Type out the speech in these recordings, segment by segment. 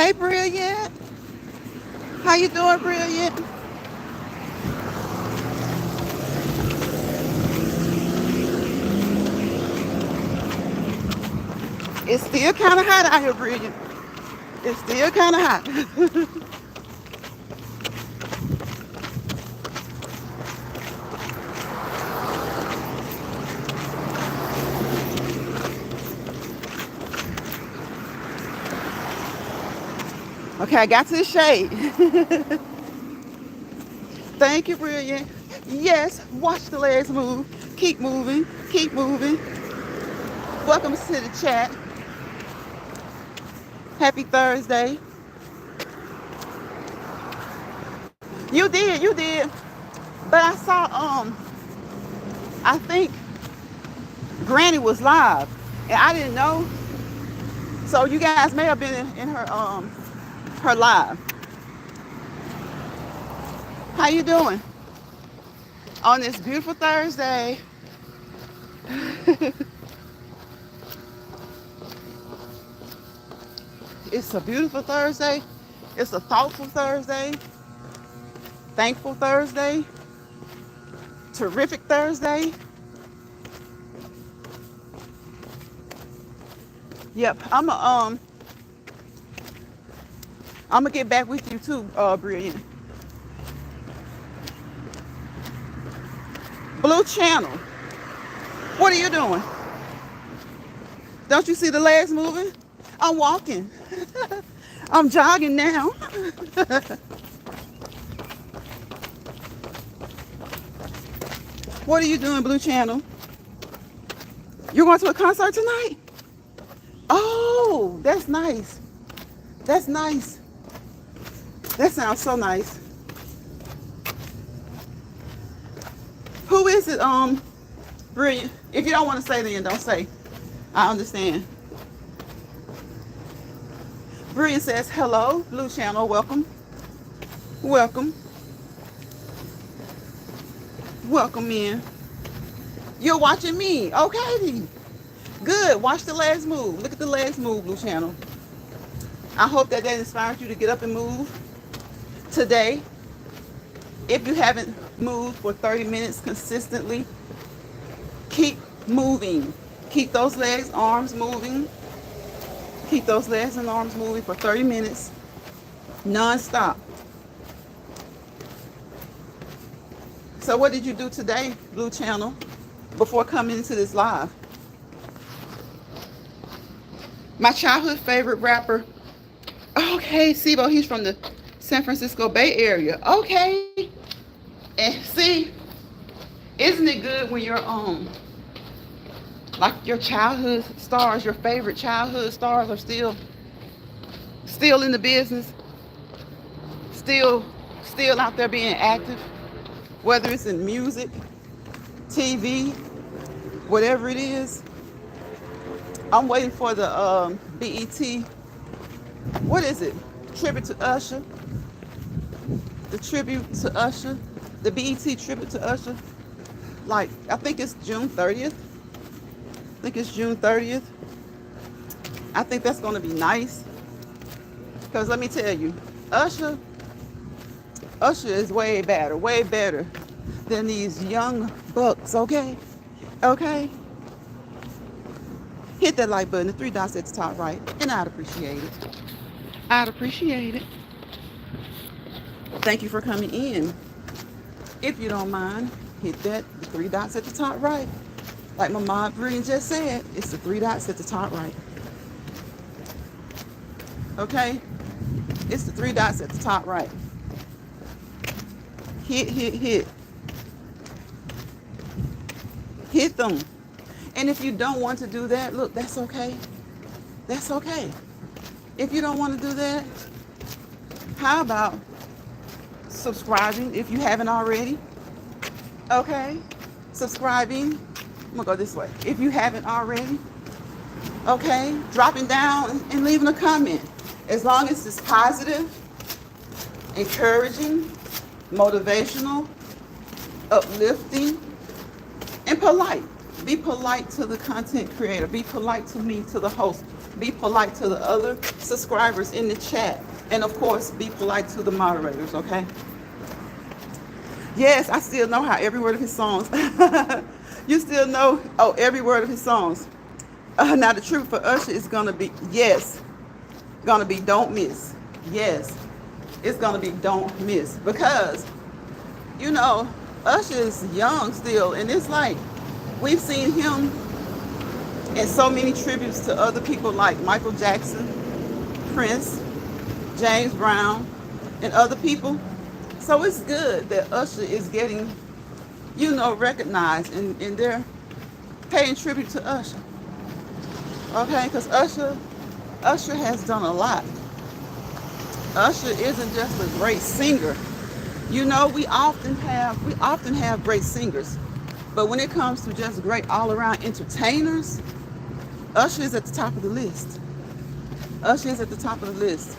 Hey, Brilliant. How you doing, Brilliant? It's still kind of hot out here, Brilliant. It's still kind of hot. Okay, I got to the shade. Thank you, Brilliant. Yes, watch the legs move. Keep moving. Keep moving. Welcome to the chat. Happy Thursday. You did. But I saw I think Granny was live and I didn't know. So you guys may have been in her live. How you doing? On this beautiful Thursday. It's a beautiful Thursday. It's a thoughtful Thursday. Thankful Thursday. Terrific Thursday. Yep, I'm gonna get back with you too, Brilliant. Blue Channel. What are you doing? Don't you see the legs moving? I'm walking. I'm jogging now. What are you doing, Blue Channel? You're going to a concert tonight? Oh, that's nice. That's nice. That sounds so nice. Who is it? Brilliant. If you don't want to say, then don't say. I understand. Brilliant says hello, Blue Channel. Welcome. Welcome. Welcome in. You're watching me. Okay. Good. Watch the legs move. Look at the legs move, Blue Channel. I hope that inspires you to get up and move today. If you haven't moved for 30 minutes consistently, keep moving. Keep those legs, arms moving. Keep those legs and arms moving for 30 minutes, non-stop. So what did you do today, Blue Channel, before coming into this live? My childhood favorite rapper. Okay, Sibo, he's from the San Francisco Bay Area. Okay. And see, isn't it good when you're like your childhood stars, your favorite childhood stars are still in the business, still out there being active, whether it's in music, TV, whatever it is. I'm waiting for the BET, what is it? Tribute to Usher. The tribute to Usher. The BET tribute to Usher. Like, I think it's June 30th. I think it's June 30th. I think that's going to be nice. Because let me tell you, Usher is way better than these young bucks, okay? Okay? Hit that like button, the three dots at the top right, and I'd appreciate it. I'd appreciate it. Thank you for coming in. If you don't mind, hit the three dots at the top right. Like my mom Brilliant just said, it's the three dots at the top right. Okay? It's the three dots at the top right. Hit. Hit them. And if you don't want to do that, look, that's okay. That's okay. If you don't want to do that, how about subscribing if you haven't already? Okay? Subscribing. I'm going to go this way. If you haven't already. Okay? Dropping down and leaving a comment. As long as it's positive, encouraging, motivational, uplifting, and polite. Be polite to the content creator. Be polite to me, to the host. Be polite to the other subscribers in the chat. And of course, be polite to the moderators, okay? Yes, I still know how every word of his songs. You still know, oh, every word of his songs. Now the truth for Usher is gonna be, yes, gonna be don't miss. Yes, it's gonna be don't miss. Because, you know, Usher is young still, and it's like, we've seen him in so many tributes to other people like Michael Jackson, Prince, James Brown, and other people. So it's good that Usher is getting, you know, recognized, and they're paying tribute to Usher. Okay, because Usher has done a lot. Usher isn't just a great singer. You know, we often have great singers, but when it comes to just great all-around entertainers, Usher is at the top of the list. Usher is at the top of the list.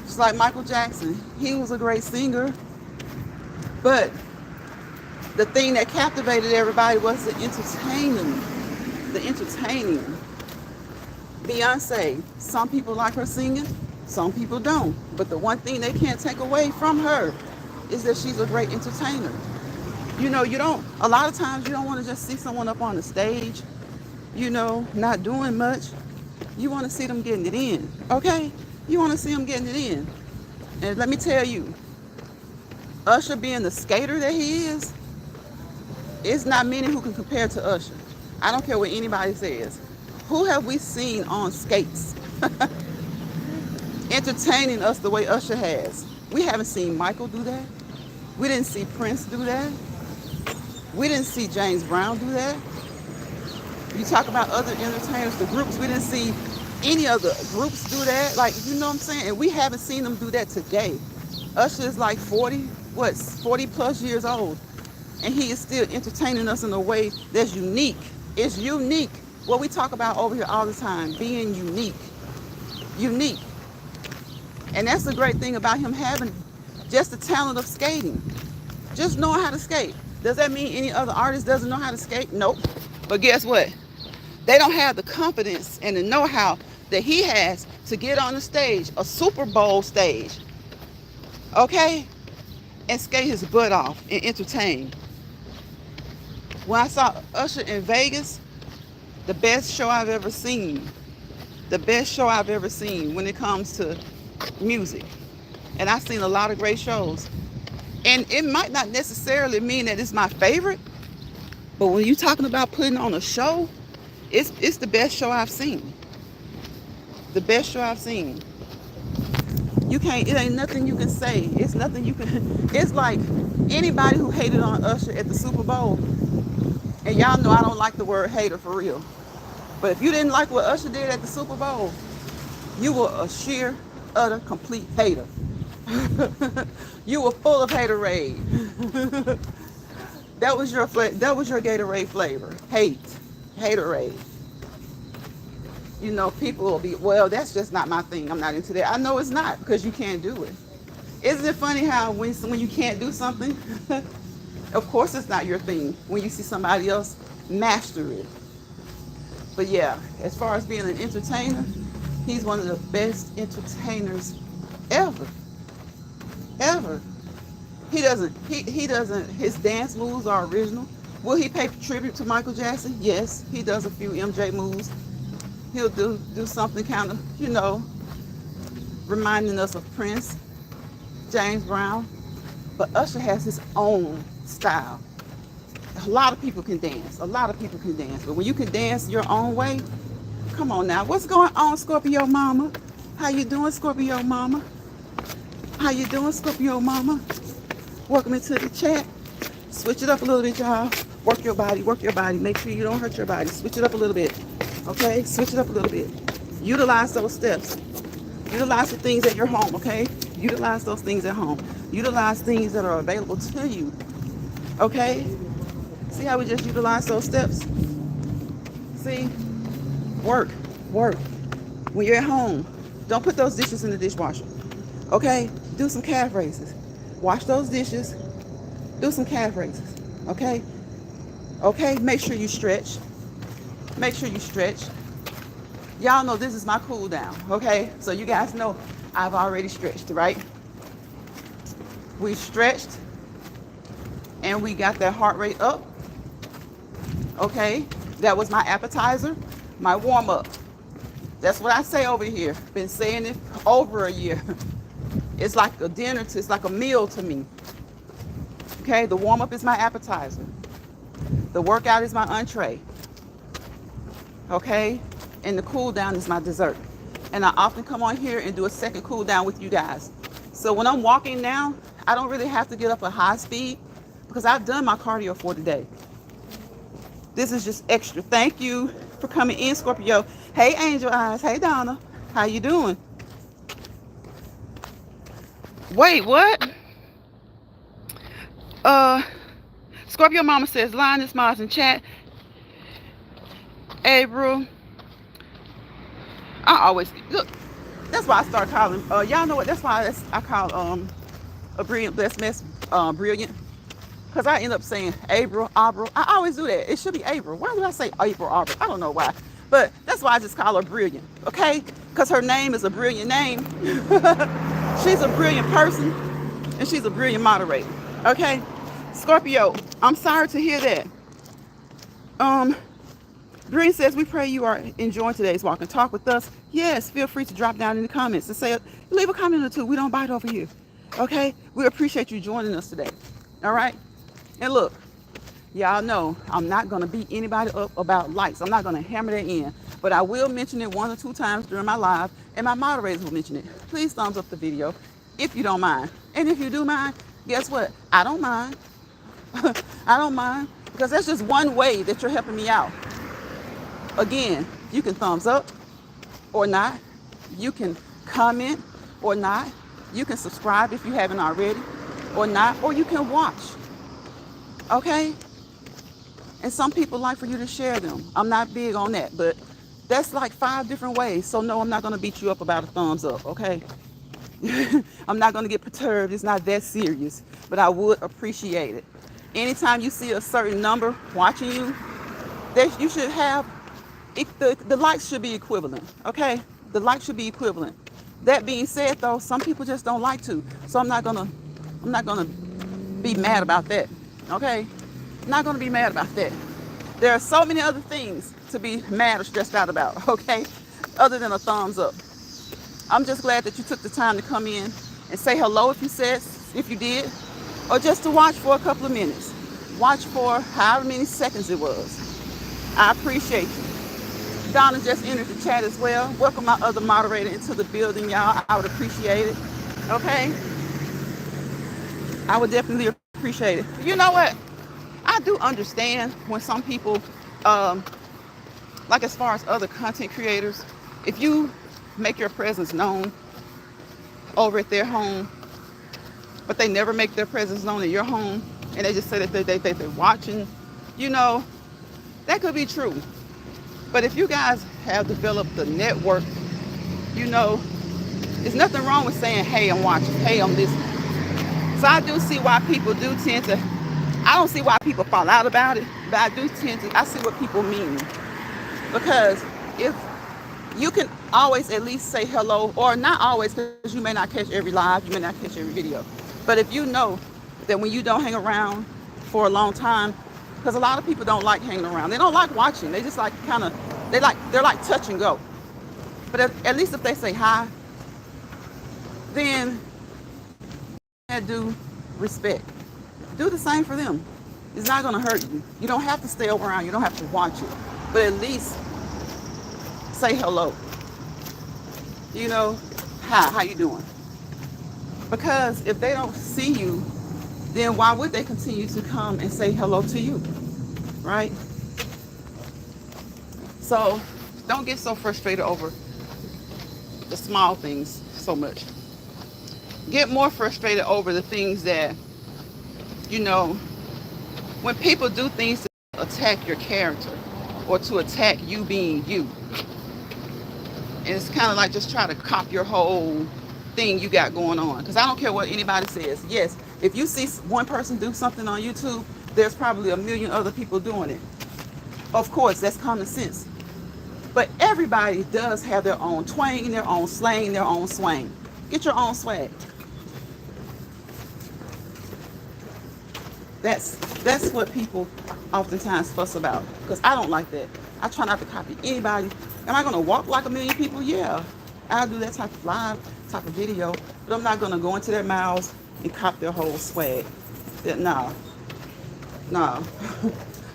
Just like Michael Jackson, he was a great singer, but the thing that captivated everybody was the entertaining. The entertaining. Beyonce, some people like her singing, some people don't. But the one thing they can't take away from her is that she's a great entertainer. You know, a lot of times you don't want to just see someone up on the stage, you know, not doing much. You want to see them getting it in, okay? You want to see them getting it in. And let me tell you, Usher being the skater that he is, it's not many who can compare to Usher. I don't care what anybody says. Who have we seen on skates entertaining us the way Usher has? We haven't seen Michael do that. We didn't see Prince do that. We didn't see James Brown do that. You talk about other entertainers, the groups, we didn't see any of the groups do that. Like, you know what I'm saying? And we haven't seen them do that today. Usher is like 40 plus years old. And he is still entertaining us in a way that's unique. It's unique. What we talk about over here all the time, being unique. Unique. And that's the great thing about him having just the talent of skating. Just knowing how to skate. Does that mean any other artist doesn't know how to skate? Nope. But guess what? They don't have the confidence and the know-how that he has to get on the stage, a Super Bowl stage, okay, and skate his butt off and entertain. When I saw Usher in Vegas, the best show I've ever seen. The best show I've ever seen when it comes to music. And I've seen a lot of great shows. And it might not necessarily mean that it's my favorite, but when you're talking about putting on a show, it's the best show I've seen. The best show I've seen. It ain't nothing you can say. It's nothing you can, it's like anybody who hated on Usher at the Super Bowl, and y'all know I don't like the word hater for real. But if you didn't like what Usher did at the Super Bowl, you were a sheer, utter, complete hater. You were full of haterade. That was your Gatorade flavor. Haterade. You know, people will be, well, that's just not my thing. I'm not into that. I know it's not, because you can't do it. Isn't it funny how when you can't do something, of course it's not your thing when you see somebody else master it. But yeah, as far as being an entertainer, he's one of the best entertainers ever. Ever. He doesn't, his dance moves are original. Will he pay tribute to Michael Jackson? Yes, he does a few MJ moves. He'll do something kind of, you know, reminding us of Prince, James Brown. But Usher has his own style. A lot of people can dance. A lot of people can dance. But when you can dance your own way, come on now. What's going on, Scorpio Mama? How you doing, Scorpio Mama? How you doing, Scorpio Mama? Welcome into the chat. Switch it up a little bit, y'all. Work your body, work your body. Make sure you don't hurt your body. Switch it up a little bit. Okay? Switch it up a little bit. Utilize those steps. Utilize the things at your home, okay? Utilize those things at home. Utilize things that are available to you. Okay? See how we just utilize those steps? See? Work. When you're at home, don't put those dishes in the dishwasher. Okay? Do some calf raises. Wash those dishes. Do some calf raises. Okay? Okay? Make sure you stretch. Make sure you stretch. Y'all know this is my cool down, okay? So you guys know I've already stretched, right? We stretched and we got that heart rate up, okay? That was my appetizer, my warm up. That's what I say over here. Been saying it over a year. It's like a dinner, it's like a meal to me. Okay, the warm up is my appetizer. The workout is my entree. Okay, and the cool down is my dessert. And I often come on here and do a second cool down with you guys. So when I'm walking now, I don't really have to get up a high speed because I've done my cardio for today. This is just extra. Thank you for coming in, Scorpio. Hey, Angel Eyes. Hey, Donna. How you doing? Wait, what? Scorpio Mama says, Linus Mars in chat. April. I always look. That's why I start calling. Y'all know what? That's why I call a brilliant blessed mess brilliant. Because I end up saying April, April. I always do that. It should be April. Why do I say April, April? I don't know why. But that's why I just call her brilliant. Okay? Because her name is a brilliant name. She's a brilliant person. And she's a brilliant moderator. Okay? Scorpio, I'm sorry to hear that. Green says, we pray you are enjoying today's walk and talk with us. Yes, feel free to drop down in the comments and say, leave a comment or two. We don't bite over here. Okay? We appreciate you joining us today. All right? And look, y'all know I'm not going to beat anybody up about likes. I'm not going to hammer that in. But I will mention it 1 or 2 times during my live, and my moderators will mention it. Please thumbs up the video if you don't mind. And if you do mind, guess what? I don't mind. I don't mind. Because that's just one way that you're helping me out. Again, you can thumbs up or not. You can comment or not. You can subscribe if you haven't already or not. Or you can watch. Okay? And some people like for you to share them. I'm not big on that, but that's like 5 different ways. So no, I'm not going to beat you up about a thumbs up, okay? I'm not going to get perturbed. It's not that serious, but I would appreciate it. Anytime you see a certain number watching you, that you should have, the likes should be equivalent, okay? The likes should be equivalent. That being said, though, some people just don't like to. So I'm not gonna be mad about that. Okay? I'm not gonna be mad about that. There are so many other things to be mad or stressed out about, okay? Other than a thumbs up. I'm just glad that you took the time to come in and say hello if you did, or just to watch for a couple of minutes. Watch for however many seconds it was. I appreciate you. Donna just entered the chat as well. Welcome my other moderator into the building, y'all. I would appreciate it. Okay? I would definitely appreciate it. You know what? I do understand when some people, like as far as other content creators, if you make your presence known over at their home, but they never make their presence known at your home, and they just say that they're watching, you know, that could be true. But if you guys have developed the network, you know, there's nothing wrong with saying, hey, I'm watching, hey, I'm listening. So I do see why people do tend to, I don't see why people fall out about it, but I see what people mean. Because if you can always at least say hello, or not always, because you may not catch every live, you may not catch every video. But if you know that when you don't hang around for a long time, because a lot of people don't like hanging around. They don't like watching. They just like they're like touch and go. But at least if they say hi, then do respect. Do the same for them. It's not going to hurt you. You don't have to stay around. You don't have to watch it. But at least say hello. You know, hi, how you doing? Because if they don't see you, then why would they continue to come and say hello to you, right? So don't get so frustrated over the small things so much. Get more frustrated over the things that, you know, when people do things to attack your character or to attack you being you. And it's kind of like just try to cop your whole thing you got going on. Because I don't care what anybody says. Yes, if you see one person do something on YouTube, there's probably a million other people doing it. Of course, that's common sense. But everybody does have their own twang, their own slang, their own swing. Get your own swag. That's what people oftentimes fuss about, because I don't like that. I try not to copy anybody. Am I gonna walk like a million people? Yeah, I'll do that type of live type of video, but I'm not gonna go into their mouths and copy their whole swag. No, no.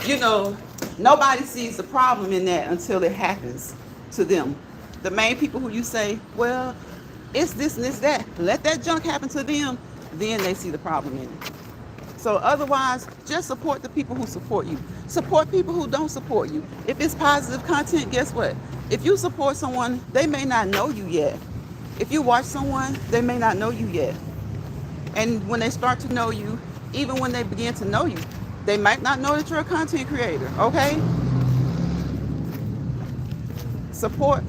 You know, nobody sees the problem in that until it happens to them. The main people who you say, well, it's this and it's that, let that junk happen to them, then they see the problem in it. So otherwise, just support the people who support you. Support people who don't support you. If it's positive content, guess what? If you support someone, they may not know you yet. If you watch someone, they may not know you yet. And when they start to know you, even when they begin to know you, they might not know that you're a content creator, okay? Support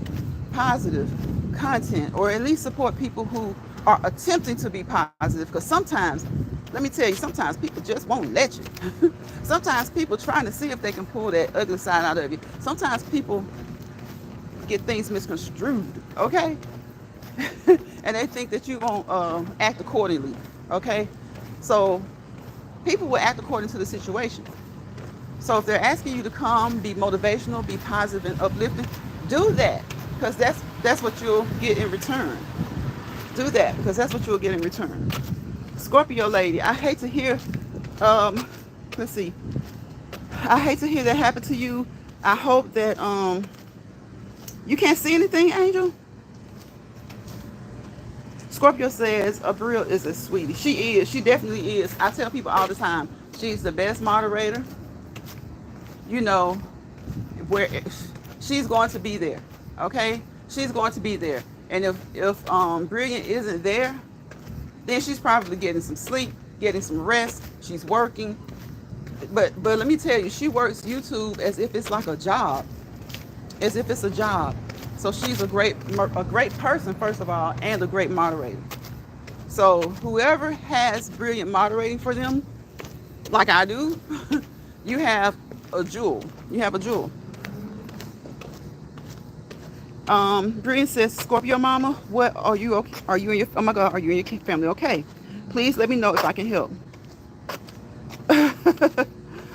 positive content, or at least support people who are attempting to be positive, because sometimes, let me tell you, sometimes people just won't let you. Sometimes people trying to see if they can pull that ugly side out of you. Sometimes people get things misconstrued, okay? And they think that you won't act accordingly, okay? So people will act according to the situation. So if they're asking you to come, be motivational, be positive and uplifting, do that, because that's what you'll get in return. Do that, because that's what you'll get in return. Scorpio lady, I hate to hear, let's see, I hate to hear that happen to you. I hope that, you can't see anything, Angel? Scorpio says, Abril is a sweetie. She is, she definitely is. I tell people all the time, she's the best moderator. You know, where she's going to be there, okay? She's going to be there. And if Brilliant isn't there, then she's probably getting some sleep, getting some rest. She's working. But let me tell you, she works YouTube as if it's like a job, as if it's a job. So she's a great person, first of all, and a great moderator. So whoever has Brilliant moderating for them, like I do, you have a jewel. You have a jewel. Brilliant says, Scorpio mama, what are you okay? Are you and your, oh my God, are you and your family okay? Please let me know if I can help.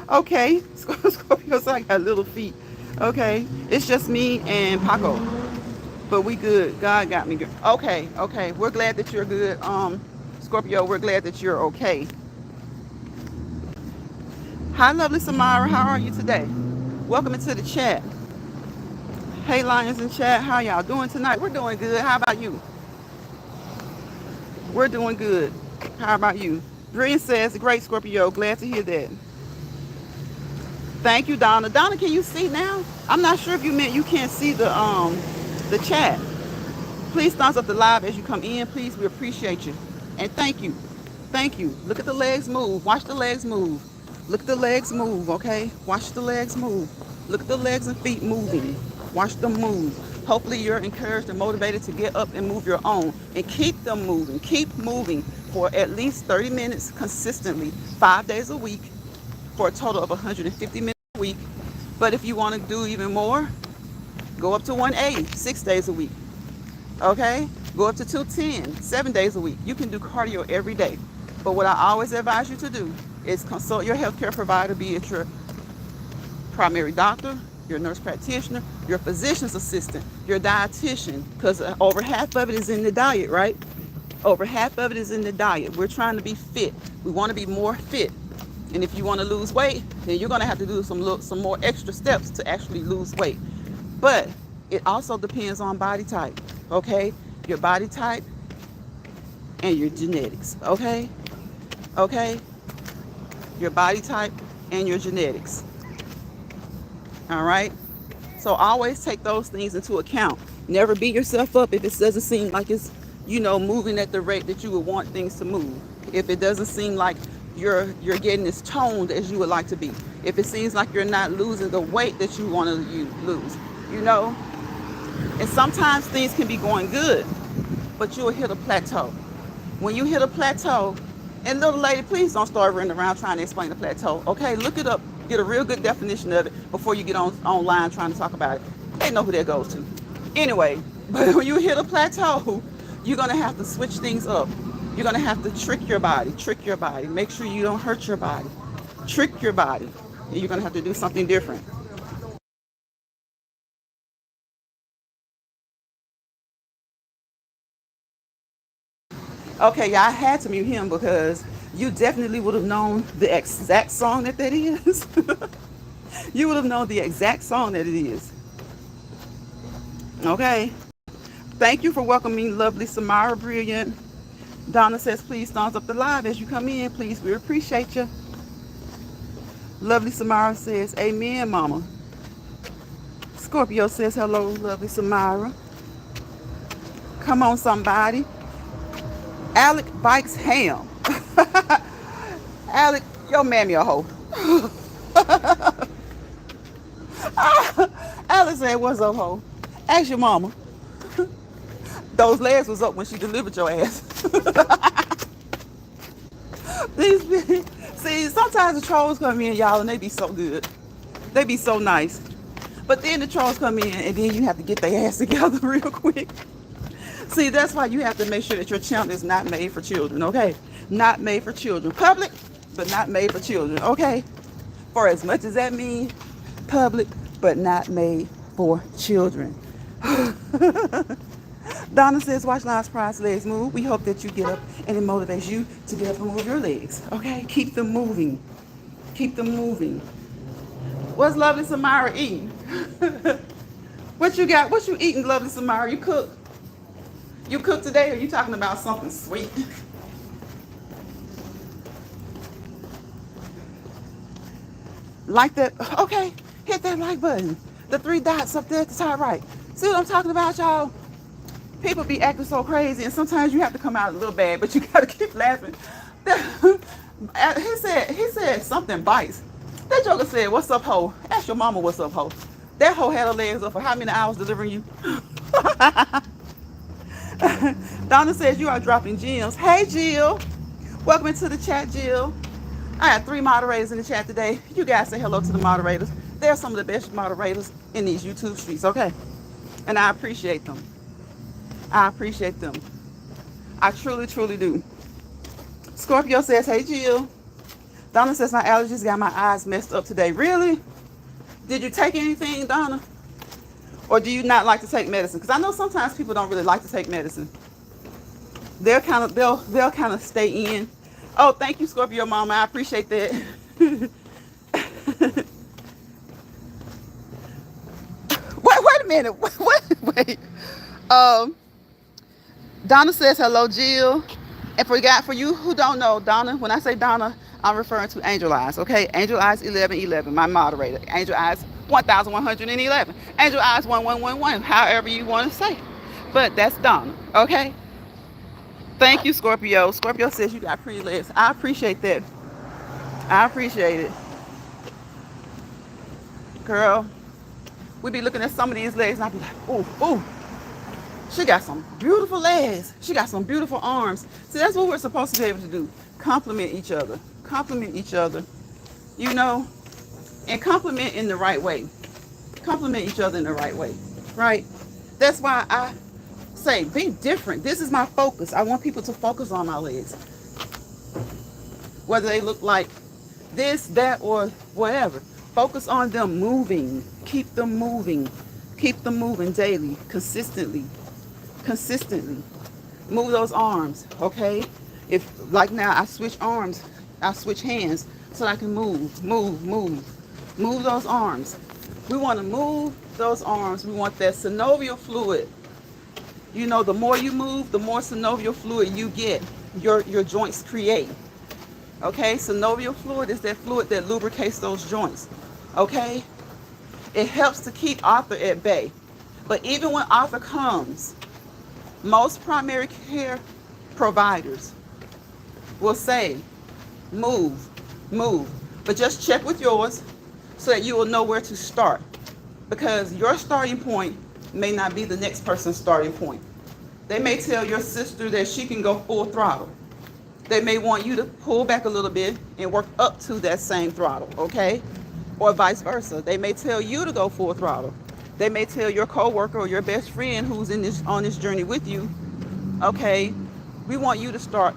Okay, Scorpio's like got little feet. Okay, it's just me and Paco, but we good. God got me good. Okay, we're glad that you're good. Scorpio, we're glad that you're okay. Hi, lovely Samara. How are you today? Welcome into the chat. Hey, Lions in chat. How y'all doing tonight? We're doing good. How about you? We're doing good. How about you? Brilliant says, great, Scorpio. Glad to hear that. Thank you, Donna. Donna, can you see now? I'm not sure if you meant you can't see the chat. Please thumbs up the live as you come in. Please, we appreciate you. And thank you. Thank you. Look at the legs move. Watch the legs move. Look at the legs move, okay? Watch the legs move. Look at the legs and feet moving. Watch them move. Hopefully you're encouraged and motivated to get up and move your own. And keep them moving. Keep moving for at least 30 minutes consistently, 5 days a week, for a total of 150 minutes a week. But if you want to do even more, go up to 180, 6 days a week. Okay? Go up to 210, 7 days a week. You can do cardio every day. But what I always advise you to do is consult your healthcare provider, be it your primary doctor, your nurse practitioner, your physician's assistant, your dietitian, because over half of it is in the diet, right? Over half of it is in the diet. We're trying to be fit. We want to be more fit. And if you want to lose weight, then you're going to have to do some more extra steps to actually lose weight. But it also depends on body type, okay? Your body type and your genetics, okay? Okay? Your body type and your genetics. All right? So always take those things into account. Never beat yourself up if it doesn't seem like it's, moving at the rate that you would want things to move. If it doesn't seem like you're getting as toned as you would like to be. If it seems like you're not losing the weight that you want to lose, And sometimes things can be going good, but you'll hit a plateau. When you hit a plateau, and little lady, please don't start running around trying to explain the plateau. Okay, look it up. Get a real good definition of it before you get online trying to talk about it. They know who that goes to. Anyway, but when you hit a plateau, you're going to have to switch things up. You're going to have to trick your body. Make sure you don't hurt your body. Trick your body. And you're going to have to do something different. Okay, yeah, I had to mute him because you definitely would have known the exact song that is. You would have known the exact song that it is. Okay. Thank you for welcoming lovely Samara Brilliant. Donna says, please thumbs up the live as you come in. Please, we appreciate you. Lovely Samara says, amen, mama. Scorpio says, hello, lovely Samara. Come on, somebody. Alec Bikes Ham. Alec, your mammy a hoe. Alec said, what's up, hoe? Ask your mama. Those legs was up when she delivered your ass. See, sometimes the trolls come in, y'all, and they be so good. They be so nice. But then the trolls come in, and then you have to get their ass together real quick. See, that's why you have to make sure that your channel is not made for children, okay? Not made for children. Public, but not made for children, okay? For as much as that means, public, but not made for children. Donna says, watch Live's Prize legs move. We hope that you get up and it motivates you to get up and move your legs, okay? Keep them moving. Keep them moving. What's lovely Samara eating? What you got? What you eating, lovely Samara? You cook? You cook today, or you talking about something sweet? Like that? Okay, hit that like button. The 3 dots up there at the top right. See what I'm talking about, y'all? People be acting so crazy, and sometimes you have to come out a little bad, but you gotta keep laughing. He said something bites. That joker said, what's up, ho? Ask your mama what's up, ho. That hoe had her legs up for how many hours delivering you? Donna says you are dropping gems. Hey, Jill. Welcome into the chat, Jill. I have 3 moderators in the chat today. You guys say hello to the moderators. They're some of the best moderators in these YouTube streets, okay? And I appreciate them. I appreciate them. I truly, truly do. Scorpio says, hey, Jill. Donna says, my allergies got my eyes messed up today. Really? Did you take anything, Donna? Or do you not like to take medicine? Because I know sometimes people don't really like to take medicine. They'll kind of stay in. Oh, thank you, Scorpio Mama. I appreciate that. Wait a minute. Wait. Donna says hello, Jill. And for you who don't know, Donna, when I say Donna, I'm referring to Angel Eyes, okay? Angel Eyes 1111, my moderator. Angel Eyes 1111. Angel Eyes 1111, however you want to say. But that's Donna, okay? Thank you, Scorpio. Scorpio says you got pretty legs. I appreciate that. I appreciate it. Girl, we be looking at some of these legs and I be like, ooh. She got some beautiful legs. She got some beautiful arms. See, that's what we're supposed to be able to do. Compliment each other. Compliment each other. You know, and compliment in the right way. Compliment each other in the right way, right? That's why I say be different. This is my focus. I want people to focus on my legs. Whether they look like this, that, or whatever. Focus on them moving. Keep them moving. Keep them moving daily, consistently. Move those arms, okay? If like now I switch arms, I switch hands so I can move those arms. We want to move those arms. We want that synovial fluid. You know, the more you move, the more synovial fluid you get, your joints create. Okay, synovial fluid is that fluid that lubricates those joints. Okay, it helps to keep Arthur at bay. But even when Arthur comes, most primary care providers will say, move. But just check with yours so that you will know where to start. Because your starting point may not be the next person's starting point. They may tell your sister that she can go full throttle. They may want you to pull back a little bit and work up to that same throttle, okay? Or vice versa. They may tell you to go full throttle They may tell your coworker or your best friend who's on this journey with you, okay, we want you to start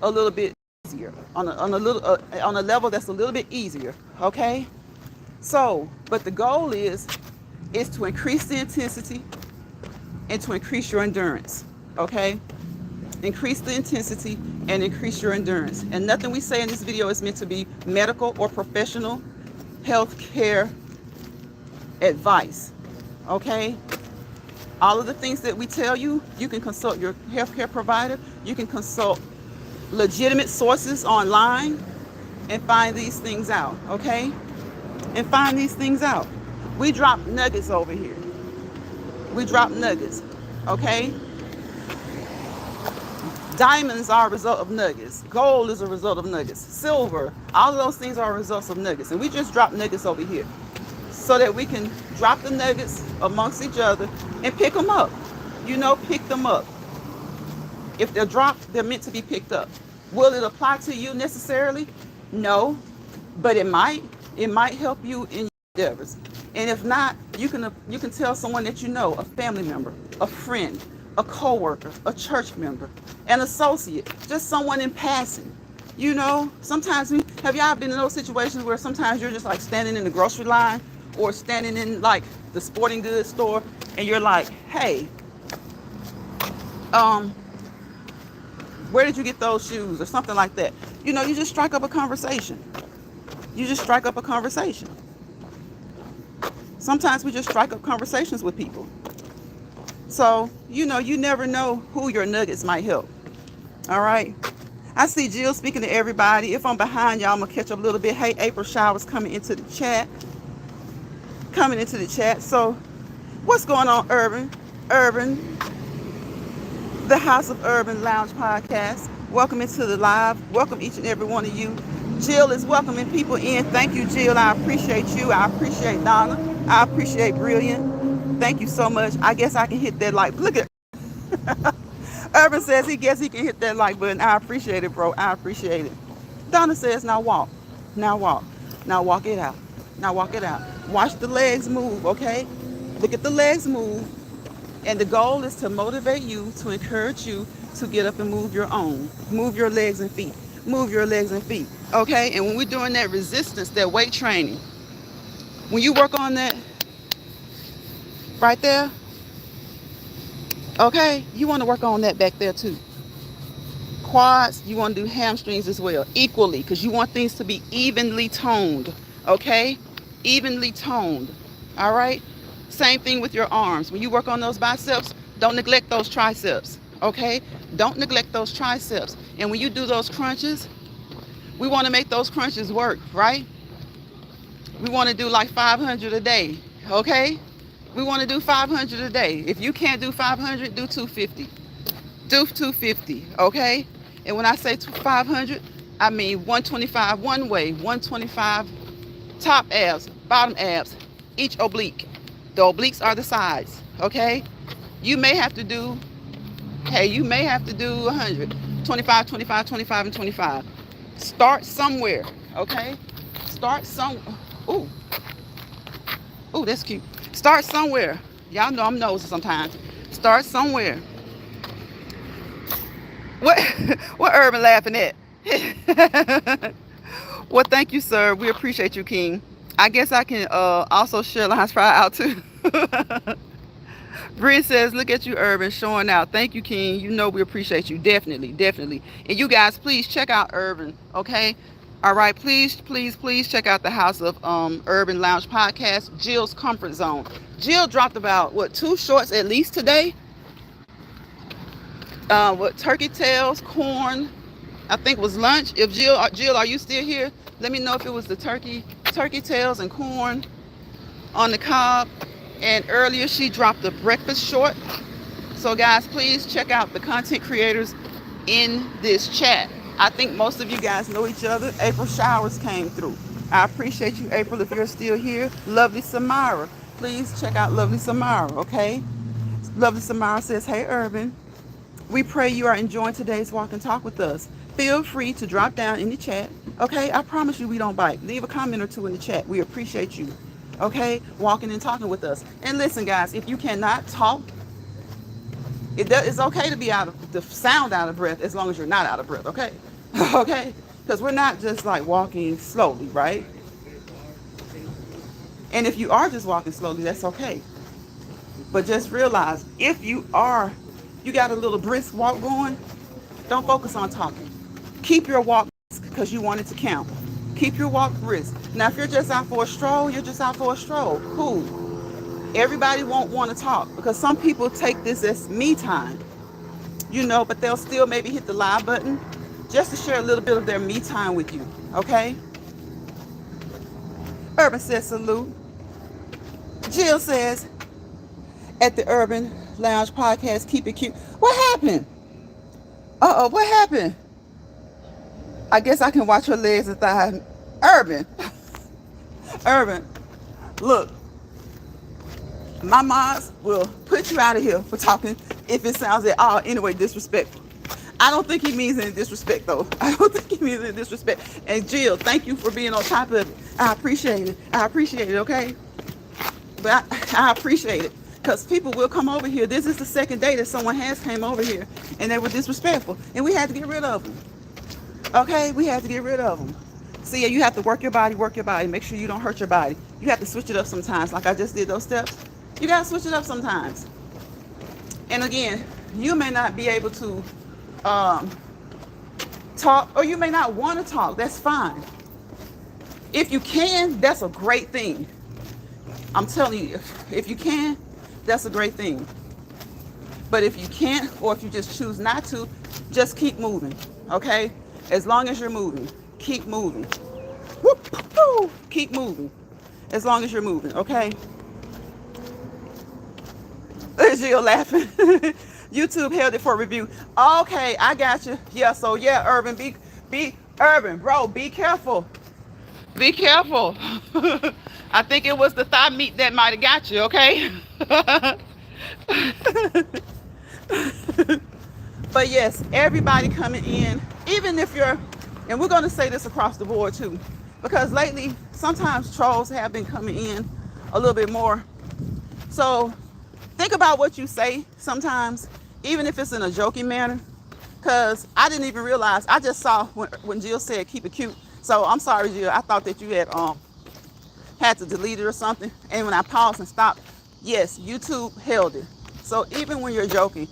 a little bit easier on a level that's a little bit easier, okay? So, but the goal is to increase the intensity and to increase your endurance, okay? Increase the intensity and increase your endurance. And nothing we say in this video is meant to be medical or professional health care advice, okay? All of the things that we tell you, you can consult your healthcare provider. You can consult legitimate sources online and find these things out, okay? And find these things out. We drop nuggets over here. We drop nuggets, okay? Diamonds are a result of nuggets. Gold is a result of nuggets. Silver, all of those things are results of nuggets. And we just drop nuggets over here so that we can drop the nuggets amongst each other and pick them up. You know, pick them up. If they're dropped, they're meant to be picked up. Will it apply to you necessarily? No, but it might. It might help you in your endeavors. And if not, you can tell someone that you know, a family member, a friend, a coworker, a church member, an associate, just someone in passing. You know, sometimes have y'all been in those situations where sometimes you're just like standing in the grocery line or standing in like the sporting goods store and you're like, hey, where did you get those shoes or something like that? You know, you just strike up a conversation. You just strike up a conversation. Sometimes we just strike up conversations with people. So, you know, you never know who your nuggets might help. All right. I see Jill speaking to everybody. If I'm behind y'all, I'm going to catch up a little bit. Hey, April Showers coming into the chat. So, what's going on, Urban? The House of Urban Lounge podcast. Welcome into the live. Welcome each and every one of you. Jill is welcoming people in. Thank you, Jill. I appreciate you. I appreciate Donna. I appreciate Brilliant. Thank you so much. I guess I can hit that like. Look at Urban says he guess he can hit that like button. I appreciate it, bro. I appreciate it. Donna says now walk. Now walk. Now walk it out. Now walk it out. Watch the legs move, okay? Look at the legs move. And the goal is to motivate you, to encourage you to get up and move your own. Move your legs and feet. Move your legs and feet, okay? And when we're doing that resistance, that weight training, when you work on that right there, okay, you want to work on that back there too. Quads, you want to do hamstrings as well, equally, because you want things to be evenly toned, okay? Evenly toned, all right? Same thing with your arms. When you work on those biceps, don't neglect those triceps, okay? Don't neglect those triceps. And when you do those crunches, we want to make those crunches work, right? We want to do like 500 a day, okay? We want to do 500 a day. If you can't do 500, do 250. Do 250, okay? And when I say 500, I mean 125 one way, 125 top abs, bottom abs, each oblique. The obliques are the sides, okay? You may have to do 100, 25, 25, 25, and 25. Start somewhere, okay? Start some, ooh, that's cute. Start somewhere. Y'all know I'm nosy sometimes. Start somewhere. What Urban laughing at? Well, thank you, sir. We appreciate you, King. I guess I can also share Lines Fry out too. Bryn says, look at you, Urban, showing out. Thank you, King. You know we appreciate you. Definitely, definitely. And you guys, please check out Urban, okay? All right, please check out the House of Urban Lounge podcast, Jill's Comfort Zone. Jill dropped about, 2 shorts at least today? Turkey tails, corn, I think was lunch. If Jill, are you still here? Let me know if it was the turkey tails and corn on the cob. And earlier she dropped a breakfast short. So guys, please check out the content creators in this chat. I think most of you guys know each other. April Showers came through. I appreciate you, April, if you're still here. Lovely Samara. Please check out Lovely Samara, okay? Lovely Samara says, hey, Urban. We pray you are enjoying today's walk and talk with us. Feel free to drop down in the chat, okay? I promise you we don't bite. Leave a comment or two in the chat. We appreciate you. okay? Walking and talking with us. And listen, guys, if you cannot talk, it's okay to be out of the sound out of breath as long as you're not out of breath, okay? Okay? Because we're not just like walking slowly, right? And if you are just walking slowly, that's okay. But just realize if you got a little brisk walk going, don't focus on talking. Keep your walk because you want it to count. Keep your walk brisk. Now, if you're just out for a stroll, you're just out for a stroll. Cool. Everybody won't want to talk because some people take this as me time, but they'll still maybe hit the live button just to share a little bit of their me time with you, okay? Urban says salute. Jill says, at the Urban Lounge podcast, keep it cute. What happened? Uh-oh, what happened? I guess I can watch her legs and thighs. Urban. Urban, look, my moms will put you out of here for talking if it sounds at all anyway disrespectful. I don't think he means any disrespect, though. I don't think he means any disrespect. And Jill, thank you for being on top of it. I appreciate it, okay? But I appreciate it. Because people will come over here. This is the second day that someone has came over here and they were disrespectful. And we had to get rid of them. Okay? We had to get rid of them. See, you have to work your body. Make sure you don't hurt your body. You have to switch it up sometimes. Like I just did those steps. You got to switch it up sometimes. And again, you may not be able to talk, or you may not want to talk. That's fine. If you can, that's a great thing. I'm telling you, if you can, that's a great thing. But if you can't, or if you just choose not to, just keep moving, okay? As long as you're moving, keep moving. Whoop, keep moving. As long as you're moving, okay? Jill laughing. YouTube held it for review. Okay, I got you. Yeah, so yeah, Urban, be Urban, bro, be careful. Be careful. I think it was the thigh meat that might have got you, okay? But yes, everybody coming in, even if you're, and we're going to say this across the board too, because lately, sometimes trolls have been coming in a little bit more. So think about what you say sometimes, even if it's in a joking manner, because I didn't even realize, I just saw when Jill said keep it cute. So I'm sorry, Jill, I thought that you had to delete it or something. And when I paused and stopped, yes, YouTube held it. So even when you're joking,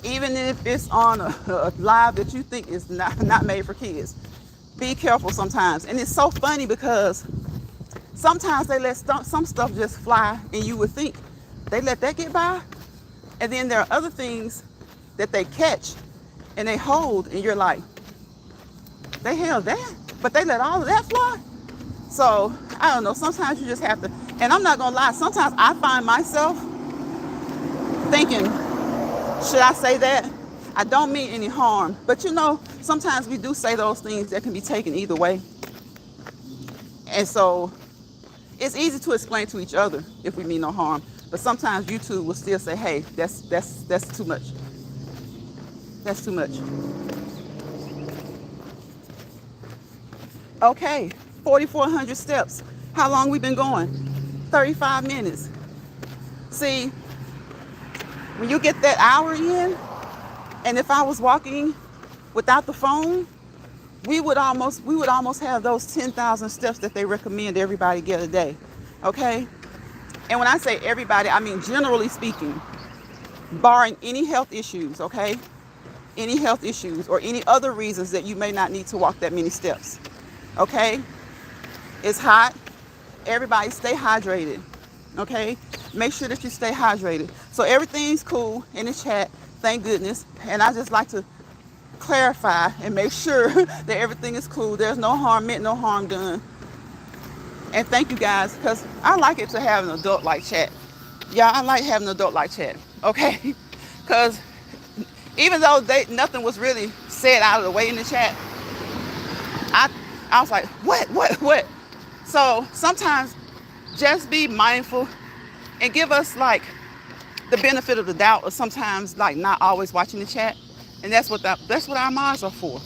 even if it's on a live that you think is not made for kids, be careful sometimes. And it's so funny because sometimes they let some stuff just fly and you would think they let that get by. And then there are other things that they catch and they hold and you're like, they held that, but they let all of that fly. So I don't know, sometimes you just have to, and I'm not gonna lie, sometimes I find myself thinking, should I say that? I don't mean any harm, but sometimes we do say those things that can be taken either way. And so it's easy to explain to each other if we mean no harm, but sometimes YouTube will still say, hey, that's too much. That's too much. Okay, 4,400 steps. How long we been going? 35 minutes. See, when you get that hour in, and if I was walking without the phone, we would almost have those 10,000 steps that they recommend everybody get a day. Okay? And when I say everybody, I mean generally speaking, barring any health issues, okay? Any health issues or any other reasons that you may not need to walk that many steps. Okay? It's hot. Everybody stay hydrated. Okay? Make sure that you stay hydrated. So everything's cool in the chat. Thank goodness. And I just like to clarify and make sure that everything is cool. There's no harm meant, no harm done. And thank you guys, because I like it to have an adult-like chat. Yeah, I like having an adult-like chat. Okay? Because even though nothing was really said out of the way in the chat, I was like, what? So sometimes just be mindful and give us like the benefit of the doubt, or sometimes like not always watching the chat. And that's what our mods are for.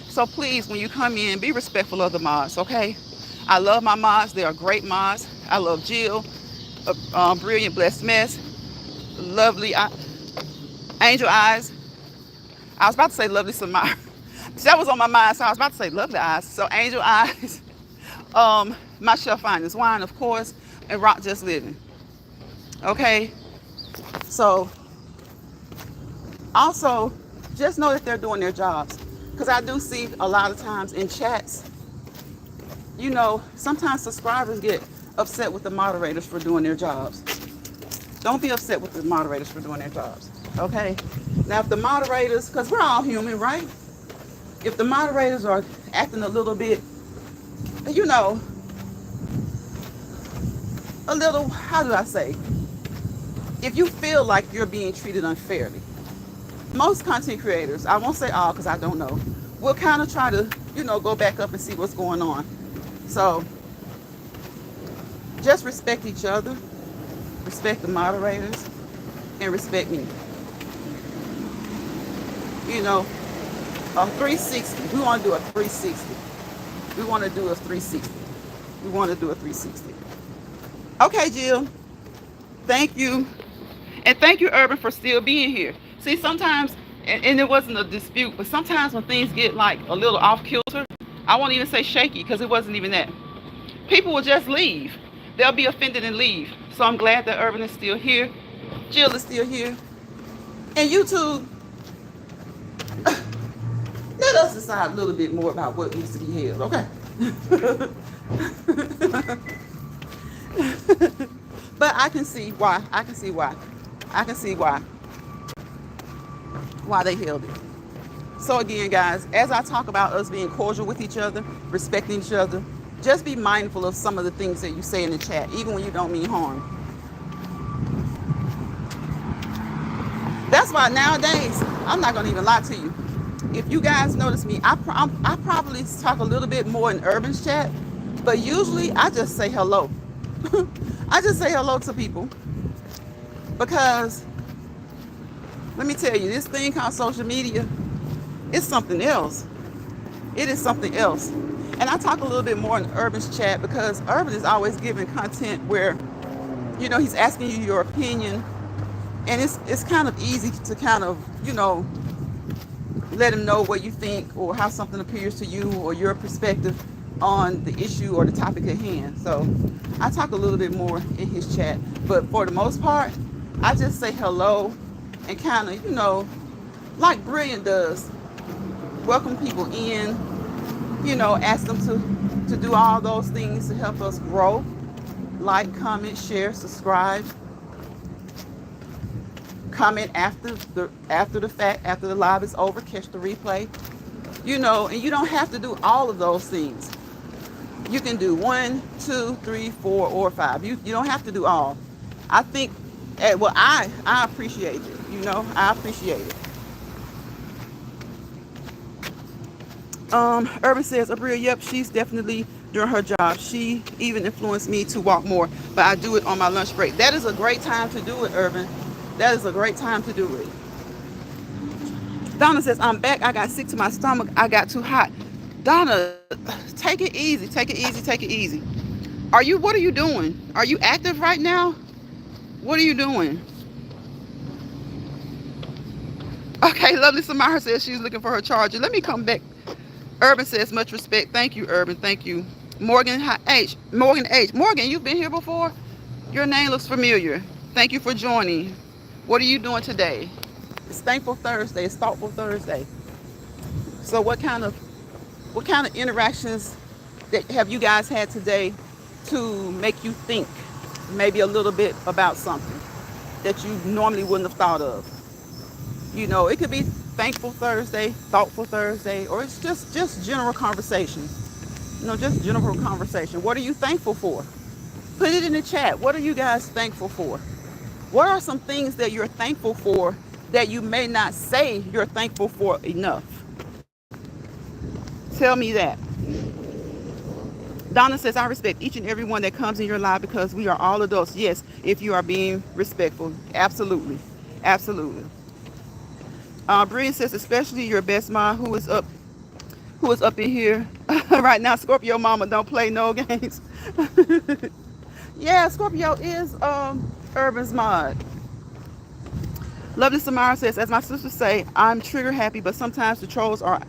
So please, when you come in, be respectful of the mods, okay? I love my mods. They are great mods. I love Jill, brilliant, blessed mess, lovely, angel eyes. I was about to say lovely Samara. That was on my mind, so I was about to say lovely eyes. So angel eyes, my chef finest wine, of course, and rock just living. Okay, so also just know that they're doing their jobs, because I do see a lot of times in chats, sometimes subscribers get upset with the moderators for doing their jobs. Don't be upset with the moderators for doing their jobs. Okay, now if the moderators, because we're all human, right? If the moderators are acting a little bit, a little, how do I say, if you feel like you're being treated unfairly, most content creators, I won't say all because I don't know, will kind of try to, go back up and see what's going on. So just respect each other, respect the moderators, and respect me. A 360. We want to do a 360. We want to do a 360. We want to do a 360. Okay, Jill. Thank you. And thank you, Urban, for still being here. See, sometimes, and it wasn't a dispute, but sometimes when things get like a little off kilter, I won't even say shaky because it wasn't even that. People will just leave. They'll be offended and leave. So I'm glad that Urban is still here. Jill is still here. And YouTube, let us decide a little bit more about what needs to be held, okay? But I can see why. I can see why they held it. So again, guys, as I talk about us being cordial with each other, respecting each other, just be mindful of some of the things that you say in the chat, even when you don't mean harm. That's why nowadays, I'm not going to even lie to you. If you guys notice me, I probably talk a little bit more in Urban's chat, but usually I just say hello. I just say hello to people because let me tell you, this thing called social media, it's something else. It is something else. And I talk a little bit more in Urban's chat because Urban is always giving content where, he's asking you your opinion. And it's kind of easy to kind of, let him know what you think or how something appears to you or your perspective on the issue or the topic at hand. So I talk a little bit more in his chat. But for the most part, I just say hello and kind of, like Brilliant does, welcome people in, ask them to do all those things to help us grow. Like, comment, share, subscribe. Comment after the fact, after the live is over, catch the replay. And you don't have to do all of those things. You can do 1, 2, 3, 4, or 5. You don't have to do all. I think, I appreciate it. I appreciate it. Urban says, Abria, yep, she's definitely doing her job. She even influenced me to walk more, but I do it on my lunch break. That is a great time to do it, Urban. That is a great time to do it. Donna says, I'm back. I got sick to my stomach. I got too hot. Donna, take it easy. Take it easy. Take it easy. What are you doing? Are you active right now? What are you doing? Okay, Lovely Samara says she's looking for her charger. Let me come back. Urban says, much respect. Thank you, Urban. Thank you. Morgan H. Morgan, you've been here before? Your name looks familiar. Thank you for joining. What are you doing today? It's Thankful Thursday. It's Thoughtful Thursday. So what kind of interactions that have you guys had today to make you think maybe a little bit about something that you normally wouldn't have thought of? It could be Thankful Thursday, Thoughtful Thursday, or it's just general conversation. Just general conversation. What are you thankful for? Put it in the chat. What are you guys thankful for? What are some things that you're thankful for that you may not say you're thankful for enough? Tell me that. Donna says, I respect each and every one that comes in your life because we are all adults. Yes, if you are being respectful. Absolutely. Absolutely. Brian says, especially your best mom who is up in here right now. Scorpio mama, don't play no games. Yeah, Scorpio is Urban's mod. Lovely Samara says, as my sisters say, I'm trigger happy, but sometimes the trolls are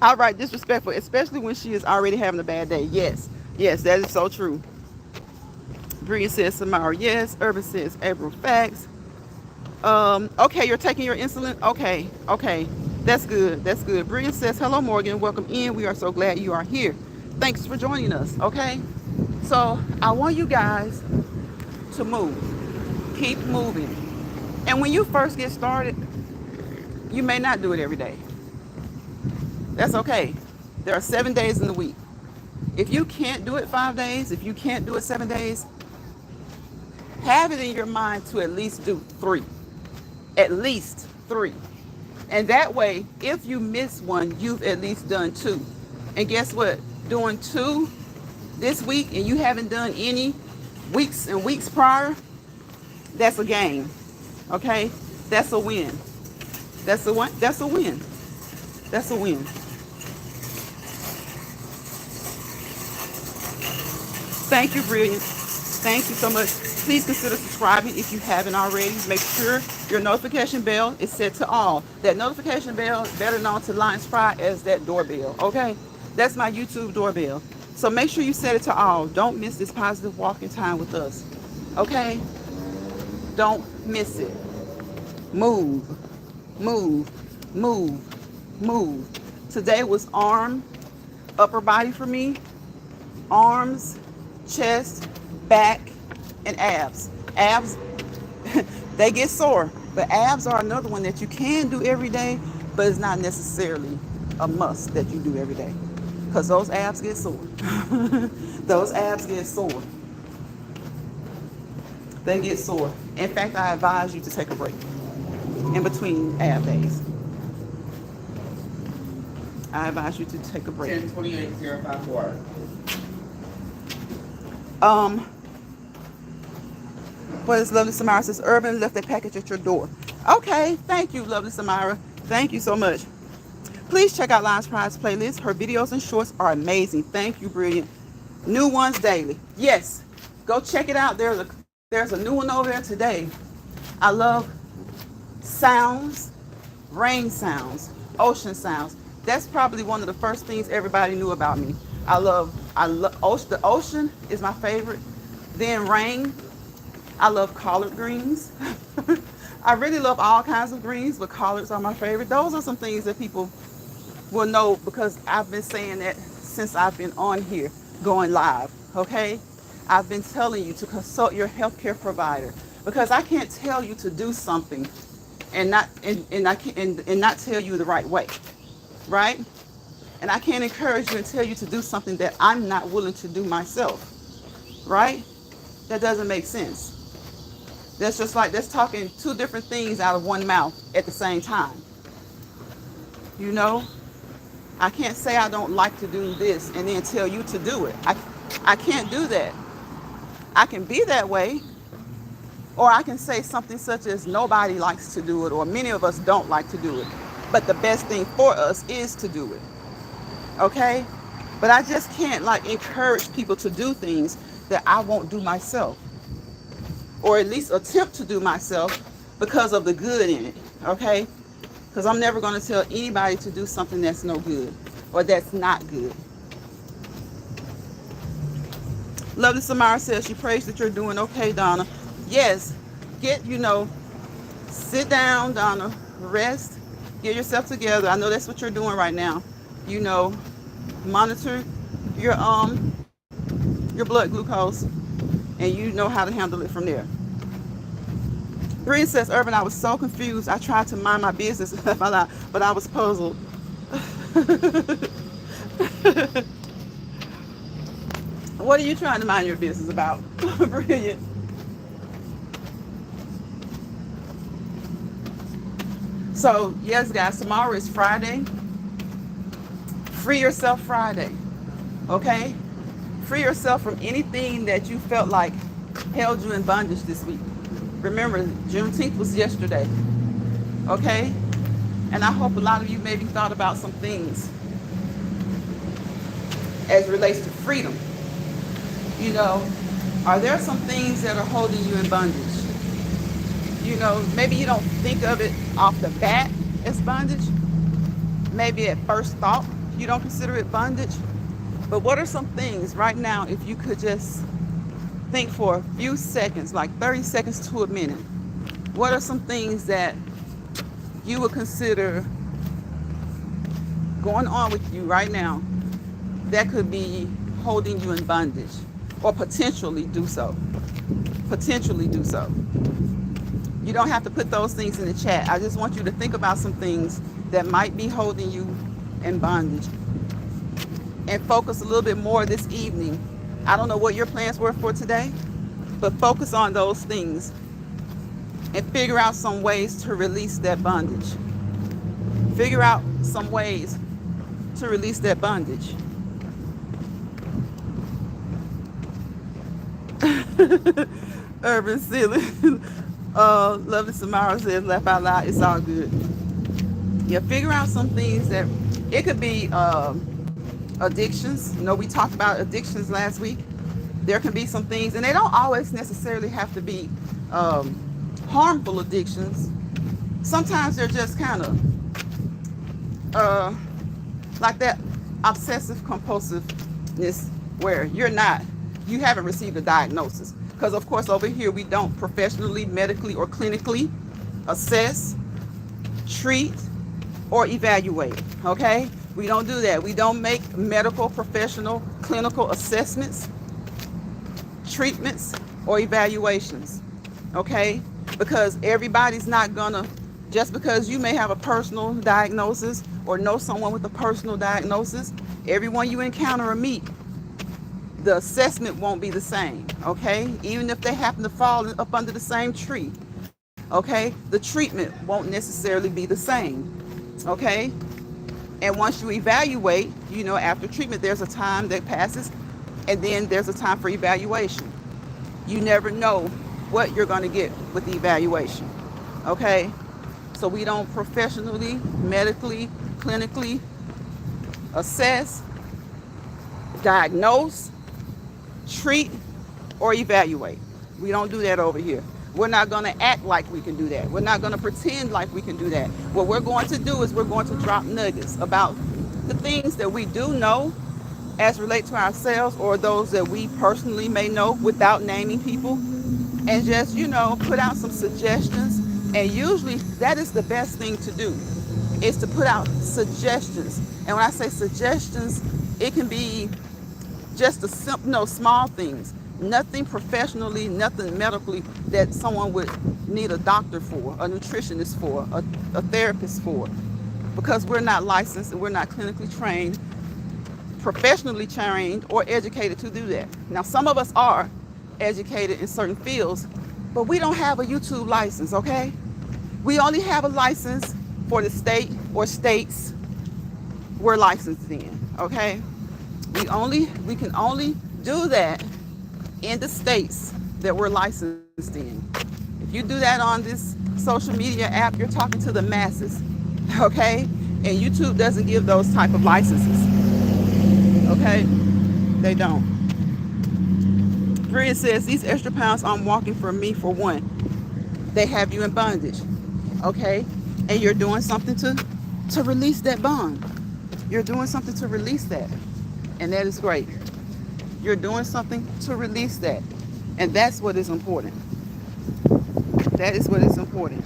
outright disrespectful, especially when she is already having a bad day. Yes, yes, that is so true. Bree says, Samara, yes. Urban says, April, facts. Okay, you're taking your insulin. Okay, okay, that's good. That's good. Bree says, hello, Morgan. Welcome in. We are so glad you are here. Thanks for joining us. Okay, so I want you guys to move. Keep moving. And when you first get started, you may not do it every day. That's okay. There are 7 days in the week. If you can't do it 5 days, if you can't do it 7 days, have it in your mind to at least do 3. At least 3. And that way, if you miss one, you've at least done 2. And guess what? Doing 2 this week and you haven't done any weeks and weeks prior, that's a gain. Okay? That's a win. That's a win. That's a win. That's a win. Thank you, Brilliant. Thank you so much. Please consider subscribing if you haven't already. Make sure your notification bell is set to all. That notification bell, better known to Lions Fry as that doorbell, okay? That's my YouTube doorbell. So make sure you set it to all. Don't miss this positive walking time with us, okay? Don't miss it. Move, move, move, move. Today was arm, upper body for me. Arms, chest, back, and abs. Abs, they get sore, but abs are another one that you can do every day, but it's not necessarily a must that you do every day, because those abs get sore. Those abs get sore. They get sore. In fact, I advise you to take a break in between ab days. I advise you to take a break. 1028-054. What is Lovely Samara says, Urban left a package at your door. Okay, thank you, Lovely Samara. Thank you so much. Please check out Lions Prize playlist. Her videos and shorts are amazing. Thank you, Brilliant. New ones daily. Yes, go check it out. There's a new one over there today. I love sounds, rain sounds, ocean sounds. That's probably one of the first things everybody knew about me. I love the ocean is my favorite. Then rain. I love collard greens. I really love all kinds of greens, but collards are my favorite. Those are some things that people will know because I've been saying that since I've been on here going live, okay? I've been telling you to consult your healthcare provider because I can't tell you to do something and not tell you the right way, right? And I can't encourage you and tell you to do something that I'm not willing to do myself, right? That doesn't make sense. That's just like, that's talking 2 different things out of one mouth at the same time. You know, I can't say I don't like to do this and then tell you to do it. I can't do that. I can be that way, or I can say something such as nobody likes to do it, or many of us don't like to do it. But the best thing for us is to do it. Okay? But I just can't like encourage people to do things that I won't do myself, or at least attempt to do myself because of the good in it, okay? Because I'm never going to tell anybody to do something that's no good or that's not good. Lovely Samara says she prays that you're doing okay, Donna. Yes, sit down, Donna, rest, get yourself together. I know that's what you're doing right now. Monitor your blood glucose, and you know how to handle it from there. Bree says, Urban, I was so confused. I tried to mind my business, but I was puzzled. What are you trying to mind your business about? Brilliant. So, yes, guys, tomorrow is Friday. Free Yourself Friday, okay? Free yourself from anything that you felt like held you in bondage this week. Remember, Juneteenth was yesterday, okay? And I hope a lot of you maybe thought about some things as it relates to freedom. Are there some things that are holding you in bondage? You know, maybe you don't think of it off the bat as bondage. Maybe at first thought you don't consider it bondage. But what are some things right now, if you could just think for a few seconds, like 30 seconds to a minute, what are some things that you would consider going on with you right now that could be holding you in bondage, or potentially do so? Potentially do so. You don't have to put those things in the chat. I just want you to think about some things that might be holding you in bondage, and focus a little bit more this evening. I don't know what your plans were for today, but focus on those things and figure out some ways to release that bondage. Figure out some ways to release that bondage. Urban Ceiling. Lovely Samara says, laugh out loud, it's all good. Yeah, figure out some things that, it could be addictions. You know, we talked about addictions last week. There can be some things, and they don't always necessarily have to be harmful addictions. Sometimes they're just kind of like that obsessive compulsiveness where you haven't received a diagnosis. Because of course over here we don't professionally, medically, or clinically assess, treat, or evaluate. Okay? We don't do that. We don't make medical, professional, clinical assessments, treatments, or evaluations. Okay? Because everybody's not gonna, just because you may have a personal diagnosis or know someone with a personal diagnosis, everyone you encounter or meet, the assessment won't be the same. Okay? Even if they happen to fall up under the same tree, okay, the treatment won't necessarily be the same. Okay? And once you evaluate, you know, after treatment, there's a time that passes, and then there's a time for evaluation. You never know what you're going to get with the evaluation. Okay? So we don't professionally, medically, clinically assess, diagnose, treat, or evaluate. We don't do that over here. We're not going to act like we can do that. We're not going to pretend like we can do that. What we're going to do is we're going to drop nuggets about the things that we do know as relate to ourselves, or those that we personally may know without naming people, and just, you know, put out some suggestions. And usually that is the best thing to do, is to put out suggestions. And when I say suggestions, it can be just the simple, no, small things. Nothing professionally, nothing medically that someone would need a doctor for, a nutritionist for, a therapist for, because we're not licensed and we're not clinically trained, professionally trained, or educated to do that. Now, some of us are educated in certain fields, but we don't have a YouTube license, okay? We only have a license for the state or states we're licensed in, okay? We can only do that in the states that we're licensed in. If you do that on this social media app, you're talking to the masses, okay? And YouTube doesn't give those type of licenses, okay? They don't. Bria says, these extra pounds I'm walking for me, for one, they have you in bondage, okay? And you're doing something to release that bond. You're doing something to release that, and that is great. You're doing something to release that. And that's what is important. That is what is important.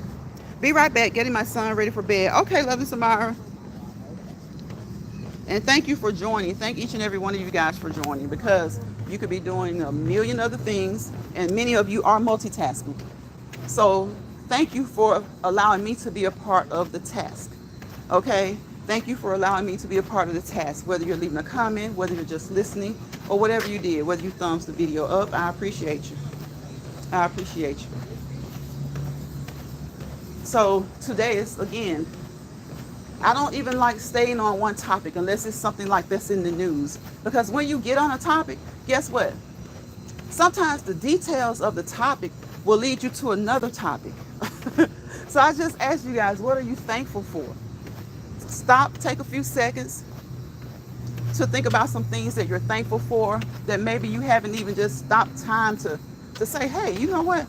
Be right back, getting my son ready for bed. Okay, lovely Samara. And thank you for joining. Thank each and every one of you guys for joining, because you could be doing a million other things, and many of you are multitasking. So thank you for allowing me to be a part of the task. Okay? Thank you for allowing me to be a part of the task, whether you're leaving a comment, whether you're just listening, or whatever you did, whether you thumbs the video up. I appreciate you. I appreciate you. So today is, again, I don't even like staying on one topic unless it's something like this in the news. Because when you get on a topic, guess what? Sometimes the details of the topic will lead you to another topic. So I just ask you guys, what are you thankful for? Stop, take a few seconds, to think about some things that you're thankful for that maybe you haven't even just stopped time to say, hey, you know what?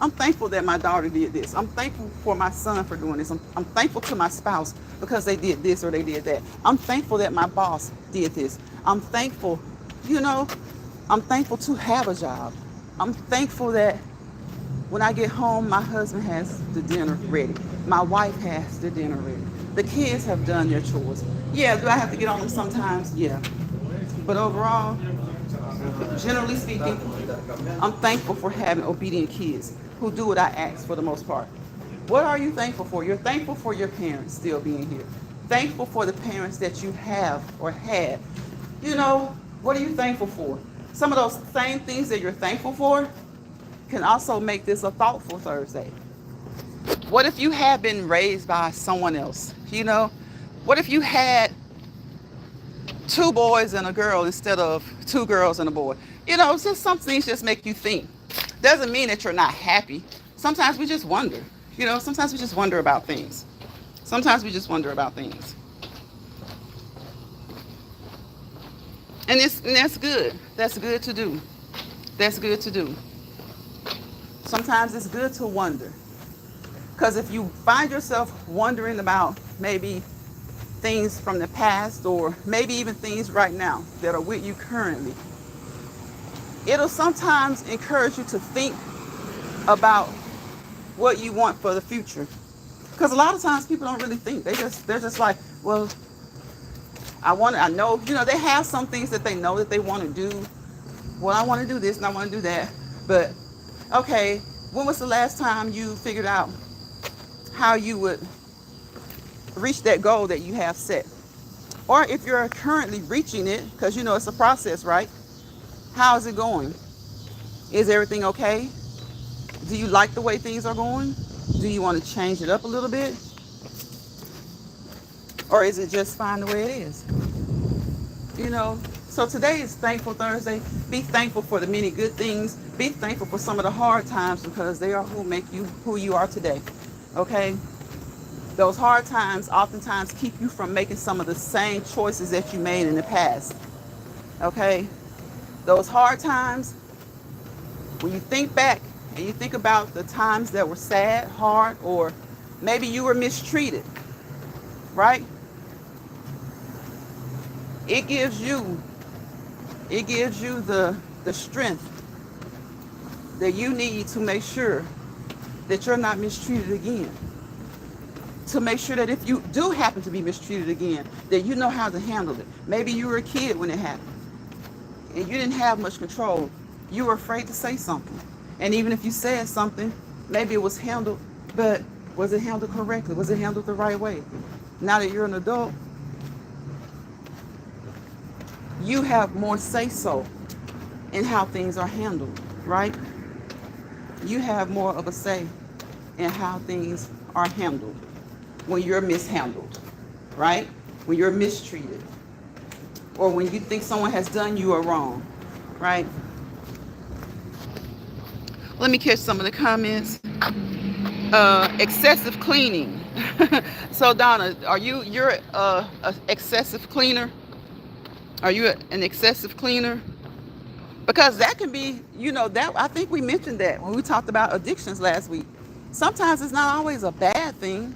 I'm thankful that my daughter did this. I'm thankful for my son for doing this. I'm thankful to my spouse because they did this or they did that. I'm thankful that my boss did this. I'm thankful, you know, I'm thankful to have a job. I'm thankful that when I get home, my husband has the dinner ready. My wife has the dinner ready. The kids have done their chores. Yeah, do I have to get on them sometimes? Yeah. But overall, generally speaking, I'm thankful for having obedient kids who do what I ask for the most part. What are you thankful for? You're thankful for your parents still being here. Thankful for the parents that you have or had. You know, what are you thankful for? Some of those same things that you're thankful for can also make this a thoughtful Thursday. What if you had been raised by someone else? You know, what if you had two boys and a girl instead of two girls and a boy? You know, it's just some things just make you think. Doesn't mean that you're not happy. Sometimes we just wonder. You know, sometimes we just wonder about things. Sometimes we just wonder about things. And that's good. That's good to do. That's good to do. Sometimes it's good to wonder. Because if you find yourself wondering about maybe things from the past or maybe even things right now that are with you currently, it'll sometimes encourage you to think about what you want for the future. Because a lot of times people don't really think. They're just like, well, I know, you know, they have some things that they know that they want to do. Well, I want to do this and I want to do that. But, okay, when was the last time you figured out how you would reach that goal that you have set? Or if you're currently reaching it, because you know it's a process, right? How is it going? Is everything okay? Do you like the way things are going? Do you want to change it up a little bit? Or is it just fine the way it is? You know, so today is Thankful Thursday. Be thankful for the many good things. Be thankful for some of the hard times because they are who make you who you are today. Okay? Those hard times oftentimes keep you from making some of the same choices that you made in the past. Okay? Those hard times, when you think back and you think about the times that were sad, hard, or maybe you were mistreated, right? It gives you the strength that you need to make sure that you're not mistreated again. To make sure that if you do happen to be mistreated again, that you know how to handle it. Maybe you were a kid when it happened and you didn't have much control. You were afraid to say something. And even if you said something, maybe it was handled, but was it handled correctly? Was it handled the right way? Now that you're an adult, you have more say-so in how things are handled, right? You have more of a say in how things are handled when you're mishandled, right? When you're mistreated, or when you think someone has done you a wrong, right? Let me catch some of the comments. Excessive cleaning. So Donna, you're a excessive cleaner? Are you an excessive cleaner? Because that can be, you know, that I think we mentioned that when we talked about addictions last week. Sometimes it's not always a bad thing,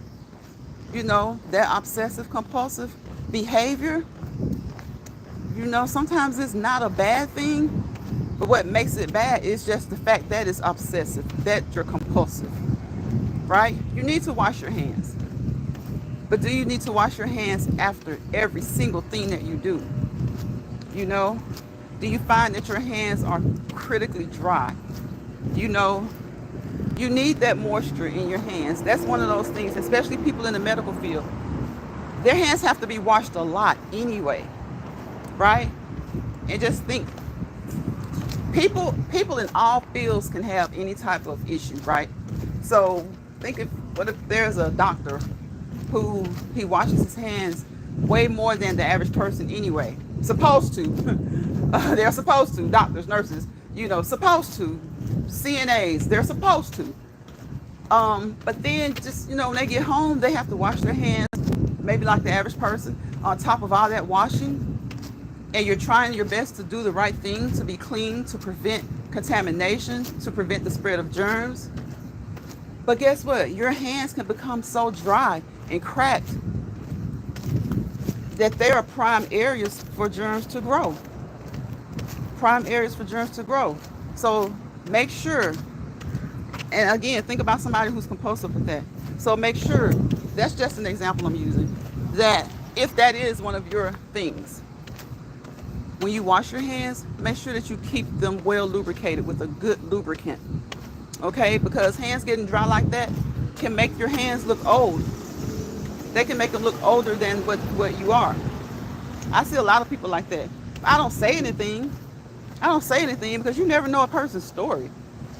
you know, that obsessive compulsive behavior. You know, sometimes it's not a bad thing, but what makes it bad is just the fact that it's obsessive, that you're compulsive, right? You need to wash your hands. But do you need to wash your hands after every single thing that you do? You know, do you find that your hands are critically dry? You know, you need that moisture in your hands. That's one of those things, especially people in the medical field. Their hands have to be washed a lot anyway, right? And just think, people in all fields can have any type of issue, right? So what if there's a doctor who he washes his hands way more than the average person anyway? Supposed to. They're supposed to. Doctors, nurses, you know, supposed to. CNAs, they're supposed to. But then just, you know, when they get home, they have to wash their hands, maybe like the average person. On top of all that washing, and you're trying your best to do the right thing, to be clean, to prevent contamination, to prevent the spread of germs. But guess what? Your hands can become so dry and cracked that they are prime areas for germs to grow. Prime areas for germs to grow. So make sure, and again, think about somebody who's compulsive with that. So make sure, that's just an example I'm using, that if that is one of your things, when you wash your hands, make sure that you keep them well lubricated with a good lubricant. Okay? Because hands getting dry like that can make your hands look old. They can make them look older than what you are. I see a lot of people like that. I don't say anything. I don't say anything because you never know a person's story.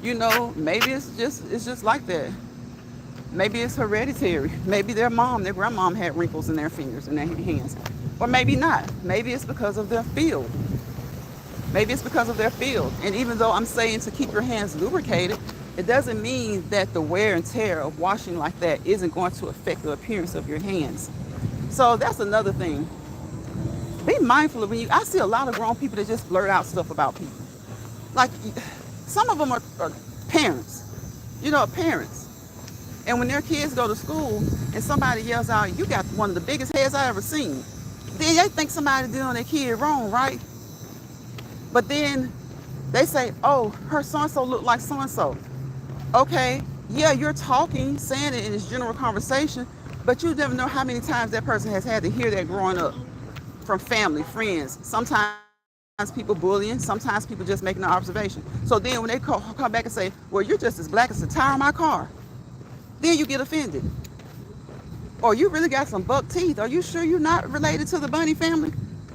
Maybe it's just like that. Maybe it's hereditary. Maybe their grandmom had wrinkles in their fingers and their hands. Or maybe not. Maybe it's because of their field. Maybe it's because of their field. And even though I'm saying to keep your hands lubricated, it doesn't mean that the wear and tear of washing like that isn't going to affect the appearance of your hands. So that's another thing. Be mindful of I see a lot of grown people that just blurt out stuff about people. Like, some of them are parents. Parents. And when their kids go to school and somebody yells out, "You got one of the biggest heads I ever seen," then they think somebody did on their kid wrong, right? But then they say, "Oh, her so-and-so looked like so-and-so." Okay, yeah, you're talking, saying it in this general conversation, but you never know how many times that person has had to hear that growing up from family, friends. Sometimes people bullying, sometimes people just making an observation. So then when they come back and say, "Well, you're just as black as the tire on my car," then you get offended. Or, "You really got some buck teeth. Are you sure you're not related to the bunny family?"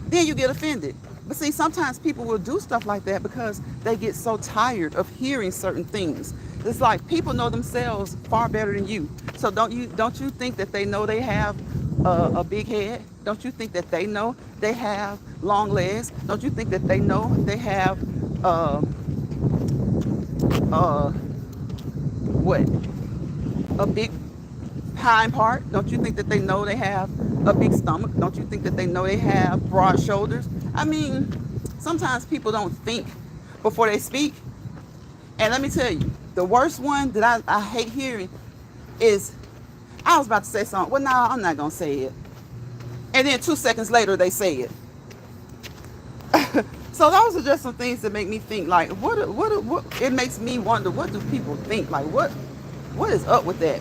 Then you get offended. But see, sometimes people will do stuff like that because they get so tired of hearing certain things. It's like people know themselves far better than you. So don't you think that they know they have a big head? Don't you think that they know they have long legs? Don't you think that they know they have what? A big hind part? Don't you think that they know they have a big stomach? Don't you think that they know they have broad shoulders? I mean, sometimes people don't think before they speak. And let me tell you, the worst one that I hate hearing is, I was about to say something. Well, no, I'm not going to say it. And then 2 seconds later, they say it. So those are just some things that make me think, like, what it makes me wonder, what do people think? Like, what is up with that?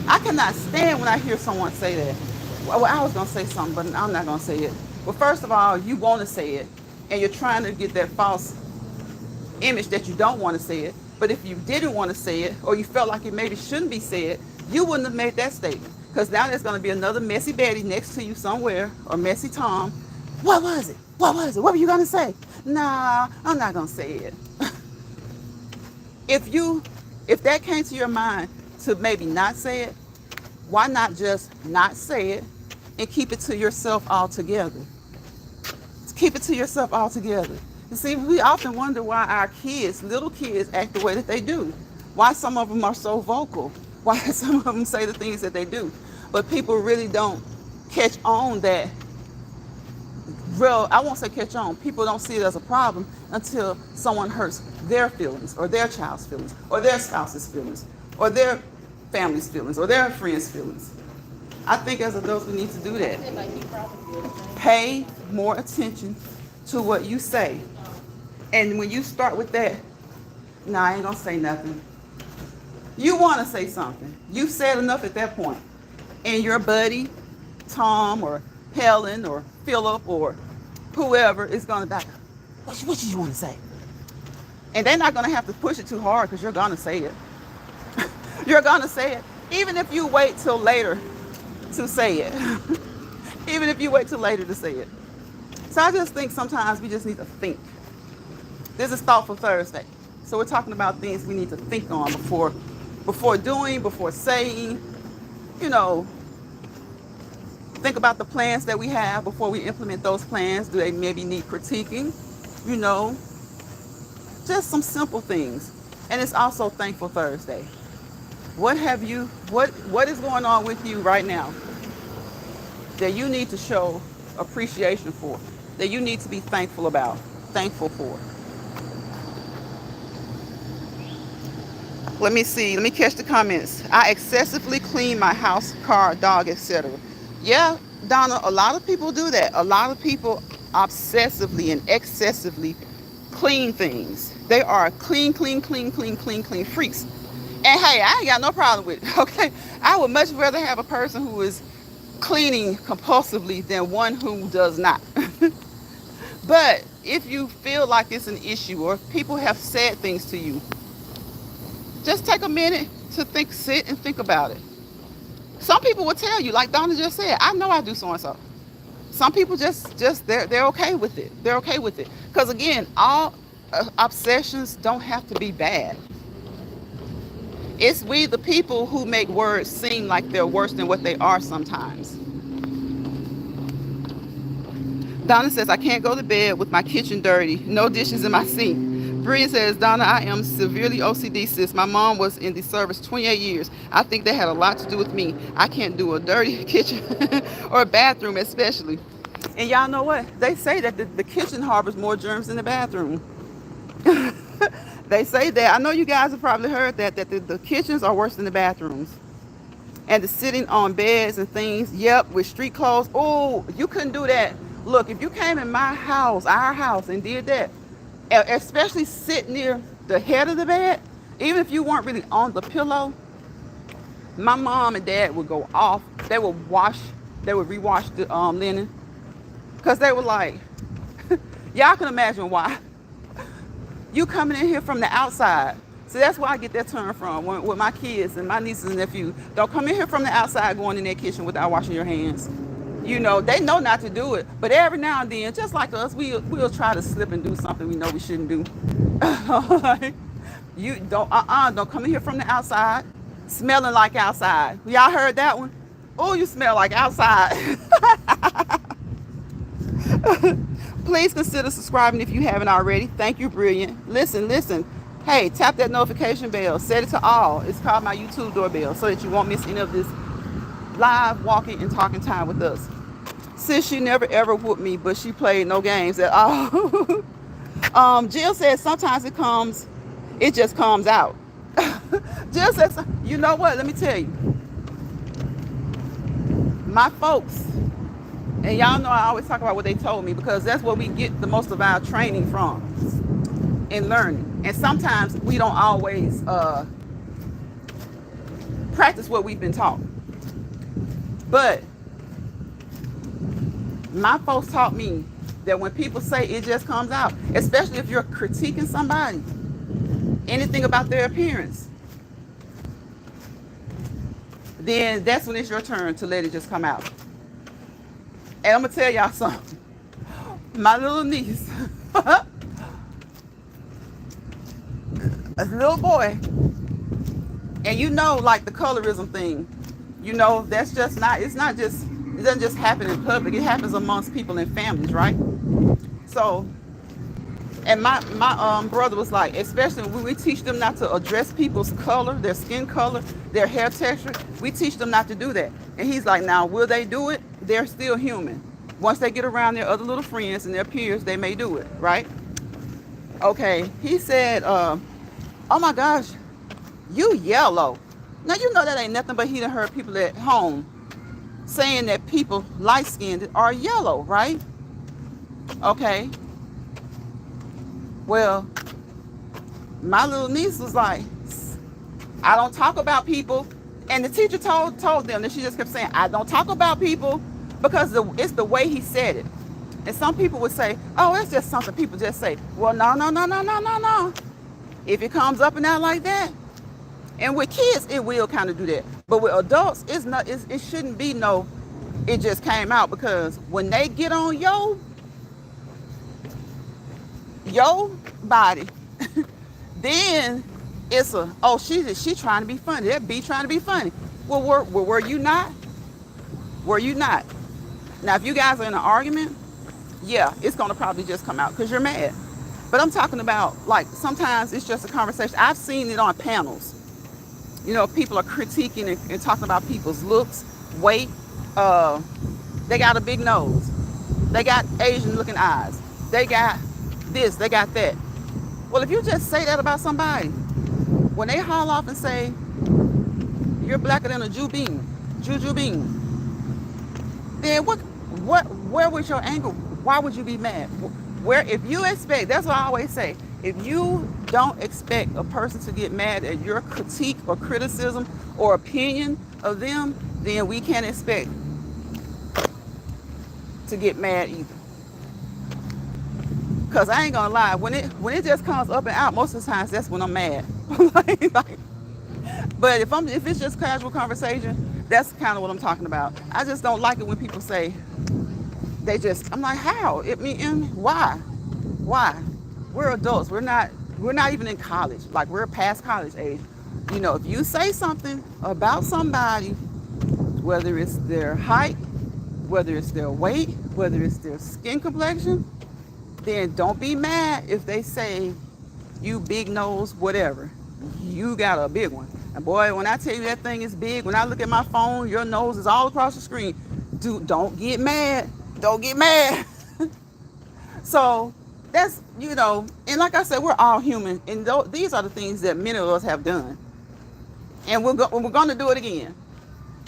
I cannot stand when I hear someone say that. Well, I was going to say something, but I'm not going to say it. Well, first of all, you want to say it, and you're trying to get that false image that you don't want to say it. But if you didn't want to say it, or you felt like it maybe shouldn't be said, you wouldn't have made that statement. Because now there's going to be another Messy Betty next to you somewhere, or Messy Tom. What was it? What was it? What were you going to say? Nah, I'm not going to say it. If that came to your mind to maybe not say it, why not just not say it and keep it to yourself altogether? Keep it to yourself altogether. You see, we often wonder why our kids, little kids, act the way that they do. Why some of them are so vocal. Why some of them say the things that they do. But people really don't catch on that. I won't say catch on. People don't see it as a problem until someone hurts their feelings, or their child's feelings, or their spouse's feelings, or their family's feelings, or their friends' feelings. I think as adults we need to do that. Pay more attention to what you say. And when you start with that, nah, I ain't gonna say nothing. You want to say something. You've said enough at that point. And your buddy, Tom or Helen or Philip or whoever is going to be like, what did you want to say? And they're not going to have to push it too hard because you're going to say it. You're going to say it. Even if you wait till later to say it. Even if you wait till later to say it. So I just think sometimes we just need to think. This is Thoughtful Thursday. So we're talking about things we need to think on before doing, before saying, think about the plans that we have before we implement those plans. Do they maybe need critiquing? Just some simple things. And it's also Thankful Thursday. What is going on with you right now that you need to show appreciation for? that you need to be thankful for. Let me see. Let me catch the comments. I excessively clean my house, car, dog, etc. Yeah, Donna, a lot of people do that. A lot of people obsessively and excessively clean things. They are clean, clean, clean, clean, clean, clean freaks. And hey, I ain't got no problem with it, okay? I would much rather have a person who is cleaning compulsively than one who does not. But if you feel like it's an issue or if people have said things to you, just take a minute to think, sit and think about it. Some people will tell you, like Donna just said, I know I do so and so. Some people just they're okay with it. They're okay with it. Because again, all obsessions don't have to be bad. It's we the people who make words seem like they're worse than what they are sometimes. Donna says, I can't go to bed with my kitchen dirty, no dishes in my sink. Brian says, Donna, I am severely OCD, sis. My mom was in the service 28 years. I think that had a lot to do with me. I can't do a dirty kitchen or a bathroom especially. And y'all know what? They say that the kitchen harbors more germs than the bathroom. They say that. I know you guys have probably heard that the kitchens are worse than the bathrooms. And the sitting on beds and things, yep, with street clothes. Oh, you couldn't do that. Look, if you came in my house, our house, and did that, especially sit near the head of the bed, even if you weren't really on the pillow, my mom and dad would go off. They would rewash the linen. Because they were like, y'all can imagine why. You coming in here from the outside. So that's where I get that term from with my kids and my nieces and nephews. Don't come in here from the outside going in their kitchen without washing your hands. You know, they know not to do it. But every now and then, just like us, we'll try to slip and do something we know we shouldn't do. You don't come in here from the outside smelling like outside. Y'all heard that one? Oh, you smell like outside. Please consider subscribing if you haven't already. Thank you, Brilliant. Listen. Hey, tap that notification bell. Set it to all. It's called my YouTube doorbell so that you won't miss any of this live walking and talking time with us. Sis, she never ever whooped me, but she played no games at all. Jill says sometimes it just comes out. Jill says, you know what? Let me tell you. My folks, and y'all know I always talk about what they told me because that's where we get the most of our training from and learning. And sometimes we don't always practice what we've been taught. But my folks taught me that when people say it just comes out, especially if you're critiquing somebody, anything about their appearance, then that's when it's your turn to let it just come out. And I'm going to tell y'all something. My little niece, a little boy, and you know, like the colorism thing, you know, that's just not, it doesn't just happen in public. It happens amongst people and families, right? So, and my brother was like, especially when we teach them not to address people's color, their skin color, their hair texture, we teach them not to do that. And he's like, now, will they do it? They're still human. Once they get around their other little friends and their peers, they may do it, right? Okay, he said, oh my gosh, you yellow. Now, you know that ain't nothing but he done heard people at home saying that people light-skinned are yellow, right? Okay. Well, my little niece was like, I don't talk about people. And the teacher told them that she just kept saying, I don't talk about people because it's the way he said it. And some people would say, oh, it's just something people just say. Well, no. If it comes up and out like that, and with kids, it will kind of do that. But with adults, it shouldn't be no, it just came out, because when they get on your body, then it's she trying to be funny. That B trying to be funny. Well, were you not? Were you not? Now, if you guys are in an argument, yeah, it's going to probably just come out because you're mad. But I'm talking about, like, sometimes it's just a conversation. I've seen it on panels. You know, people are critiquing and talking about people's looks, weight. They got a big nose. They got Asian looking eyes. They got this, they got that. Well, if you just say that about somebody, when they haul off and say, you're blacker than a juju bean, then where was your anger? Why would you be mad? Where, if you expect, that's what I always say, if you don't expect a person to get mad at your critique or criticism or opinion of them, then we can't expect to get mad either. Cause I ain't gonna lie, when it just comes up and out, most of the times that's when I'm mad. like, but if it's just casual conversation, that's kind of what I'm talking about. I just don't like it when people say I'm like, how? Why? Why? We're adults. We're not even in college. Like, we're past college age. If you say something about somebody, whether it's their height, whether it's their weight, whether it's their skin complexion, then don't be mad if they say you big nose, whatever. You got a big one. And boy, when I tell you that thing is big, when I look at my phone, your nose is all across the screen. Dude, don't get mad. Don't get mad. So that's, and like I said, we're all human. And these are the things that many of us have done. And we're going to do it again.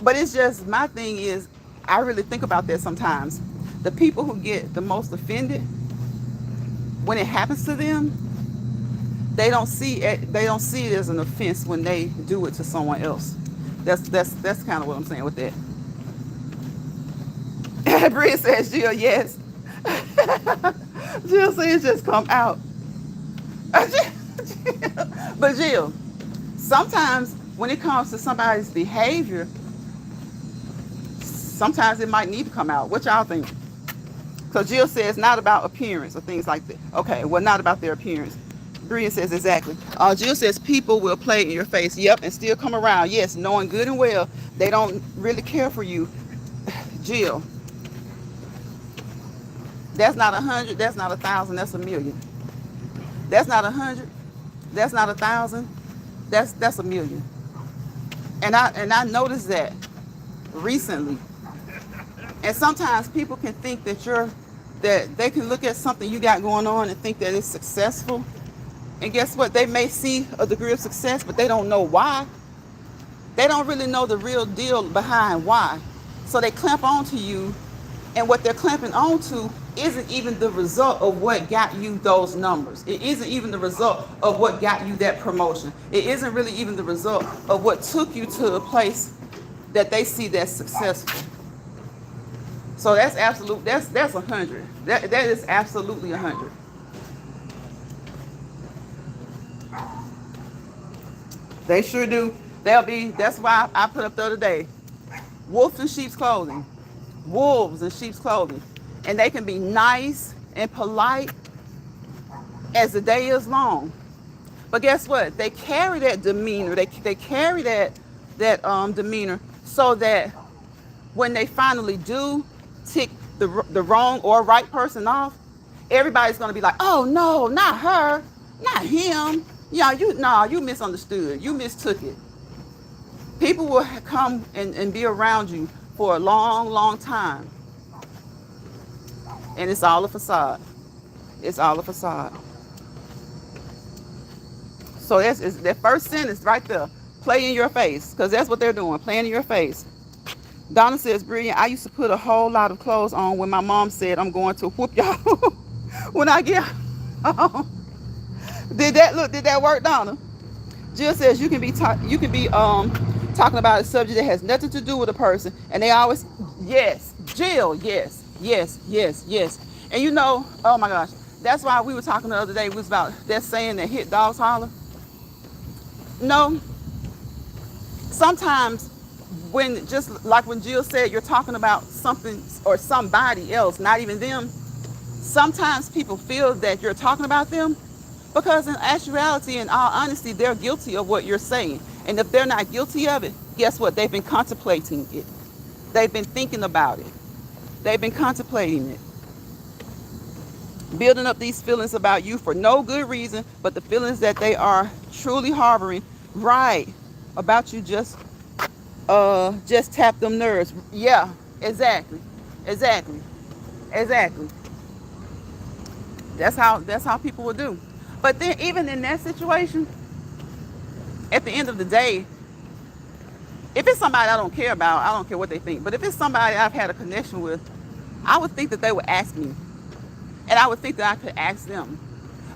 But it's just, my thing is, I really think about that sometimes. The people who get the most offended when it happens to them, they don't see it as an offense when they do it to someone else. That's kind of what I'm saying with that. Bria says, Jill, yes. Jill says just come out. But Jill, sometimes when it comes to somebody's behavior, sometimes it might need to come out. What y'all think? Because Jill says not about appearance or things like that. Okay, well, not about their appearance. Bria says exactly. Jill says people will play in your face. Yep, and still come around. Yes, knowing good and well they don't really care for you. Jill, that's not 100. That's not 1,000. That's a million. That's not 100. That's not 1,000. That's a million. And I noticed that recently. And sometimes people can think that they can look at something you got going on and think that it's successful. And guess what? They may see a degree of success, but they don't know why. They don't really know the real deal behind why. So they clamp onto you, and what they're clamping onto isn't even the result of what got you those numbers. It isn't even the result of what got you that promotion. It isn't really even the result of what took you to a place that they see that's successful. So that's absolute. That's 100. That is absolutely 100. They sure do. That's why I put up the other day, wolves in sheep's clothing. Wolves in sheep's clothing. And they can be nice and polite as the day is long. But guess what? They carry that demeanor. They carry that demeanor so that when they finally do tick the wrong or right person off, everybody's going to be like, oh, no, not her, not him. Yeah, you misunderstood. You mistook it. People will come and be around you for a long, long time. And it's all a facade. It's all a facade. So that's that first sentence right there. Play in your face, because that's what they're doing, playing in your face. Donna says, brilliant. I used to put a whole lot of clothes on when my mom said I'm going to whoop y'all when I get home. Did that work, Donna? Jill says you can be talking about a subject that has nothing to do with a person, and they always, yes, Jill, yes. And oh my gosh, that's why we were talking the other day, was about that saying that hit dogs holler. No, sometimes when, just like when Jill said, you're talking about something or somebody else, not even them, sometimes people feel that you're talking about them because in actuality, in all honesty, they're guilty of what you're saying. And if they're not guilty of it, guess what? They've been contemplating it. They've been thinking about it. They've been contemplating it. Building up these feelings about you for no good reason, but the feelings that they are truly harboring, right, about you just tap them nerves. Yeah, exactly. Exactly. That's how people will do. But then even in that situation, at the end of the day, if it's somebody I don't care about, I don't care what they think. But if it's somebody I've had a connection with, I would think that they would ask me. And I would think that I could ask them.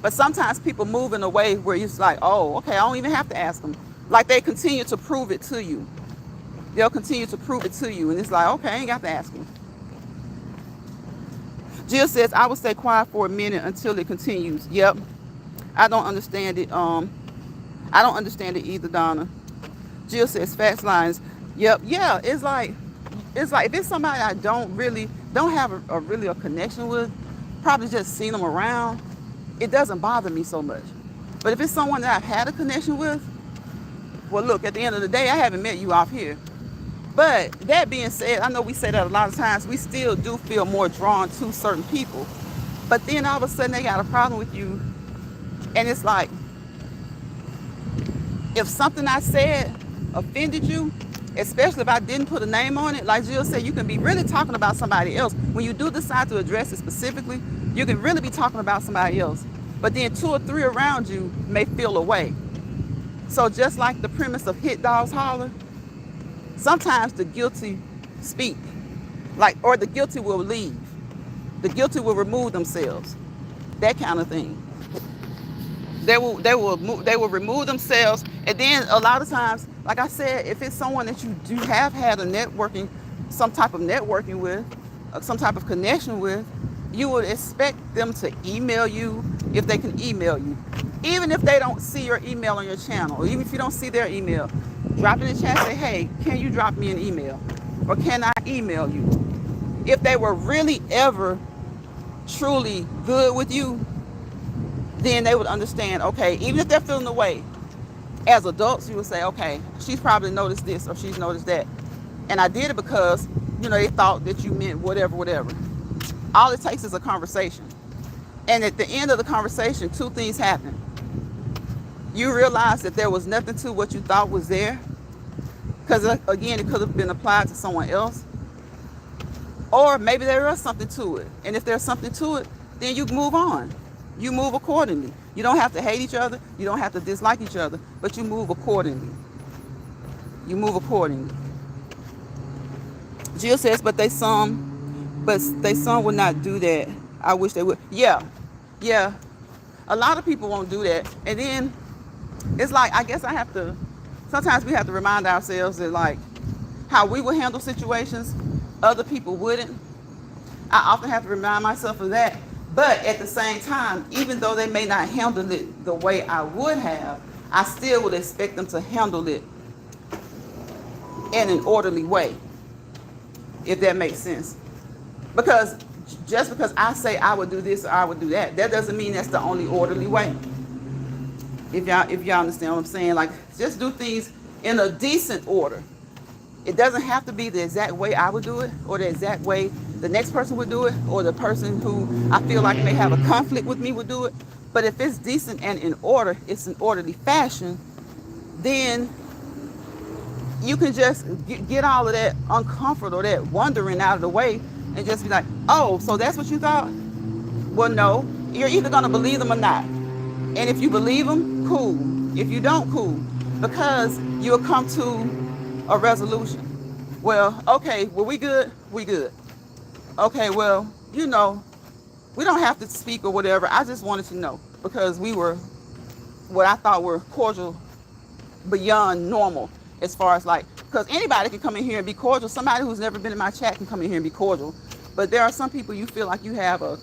But sometimes people move in a way where it's like, oh, okay, I don't even have to ask them. Like they continue to prove it to you. They'll continue to prove it to you. And it's like, okay, I ain't got to ask them. Jill says, I would stay quiet for a minute until it continues. Yep. I don't understand it. I don't understand it either, Donna. Jill says, fast lines. Yep. Yeah. It's like if it's somebody I don't have a connection with, probably just seen them around, it doesn't bother me so much. But if it's someone that I've had a connection with, well, look, at the end of the day, I haven't met you off here. But that being said, I know we say that a lot of times, we still do feel more drawn to certain people. But then all of a sudden they got a problem with you. And it's like, if something I said offended you, especially if I didn't put a name on it, like Jill said, you can be really talking about somebody else. When you do decide to address it specifically, you can really be talking about somebody else. But then 2 or 3 around you may feel away. So just like the premise of hit dogs holler, sometimes the guilty speak, or the guilty will leave. The guilty will remove themselves. That kind of thing. They will remove themselves, and then a lot of times, like I said, if it's someone that you do have had some type of networking with, some type of connection with, you would expect them to email you if they can email you. Even if they don't see your email on your channel, or even if you don't see their email, drop it in the chat, say, hey, can you drop me an email? Or can I email you? If they were really ever truly good with you, then they would understand, okay, even if they're feeling the way, as adults, you would say, okay, she's probably noticed this or she's noticed that. And I did it because, they thought that you meant whatever. All it takes is a conversation. And at the end of the conversation, 2 things happen. You realize that there was nothing to what you thought was there. Because, again, it could have been applied to someone else. Or maybe there is something to it. And if there's something to it, then you move on. You move accordingly. You don't have to hate each other. You don't have to dislike each other. But you move accordingly. You move accordingly. Jill says, but they some would not do that. I wish they would. Yeah. A lot of people won't do that. And then it's like, I guess sometimes we have to remind ourselves that, like, how we would handle situations, other people wouldn't. I often have to remind myself of that. But at the same time, even though they may not handle it the way I would have, I still would expect them to handle it in an orderly way, if that makes sense. Because just because I say I would do this or I would do that, that doesn't mean that's the only orderly way. If y'all understand what I'm saying, like, just do things in a decent order. It doesn't have to be the exact way I would do it, or the exact way the next person would do it, or the person who I feel like may have a conflict with me would do it. But if it's decent and in order, it's an orderly fashion, then you can just get all of that uncomfort or that wondering out of the way and just be like, oh, so that's what you thought? Well, no. You're either going to believe them or not. And if you believe them, cool. If you don't, cool. Because you'll come to a resolution. Well, okay, well, we good? We good. Okay, well, we don't have to speak or whatever. I just wanted to know, because we were what I thought were cordial beyond normal, as far as, like, because anybody can come in here and be cordial. Somebody who's never been in my chat can come in here and be cordial. But there are some people you feel like you have a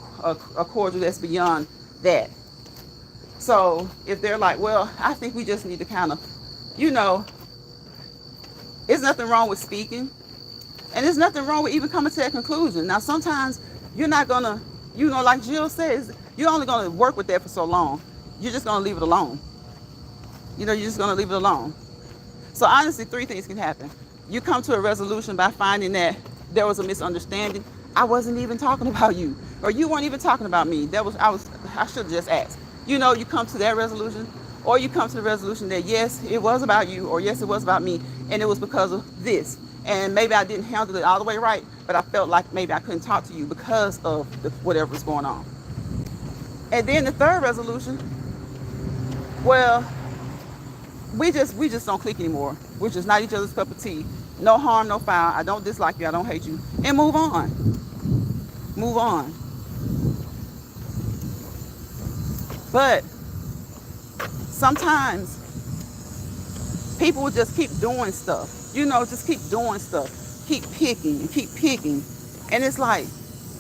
cordial that's beyond that. So if they're like, well, I think we just need to kind of, there's nothing wrong with speaking. And there's nothing wrong with even coming to that conclusion. Now, sometimes you're not going to, like Jill says, you're only going to work with that for so long. You're just going to leave it alone. You're just going to leave it alone. So honestly, 3 things can happen. You come to a resolution by finding that there was a misunderstanding. I wasn't even talking about you, or you weren't even talking about me. I should have just asked. You come to that resolution, or you come to the resolution that yes, it was about you, or yes, it was about me, and it was because of this. And maybe I didn't handle it all the way right, but I felt like maybe I couldn't talk to you because of whatever's going on. And then the third resolution, well, we just don't click anymore. We're just not each other's cup of tea. No harm, no foul. I don't dislike you. I don't hate you. And move on. Move on. But sometimes people will just keep doing stuff. Just keep doing stuff. Keep picking and keep picking. And it's like,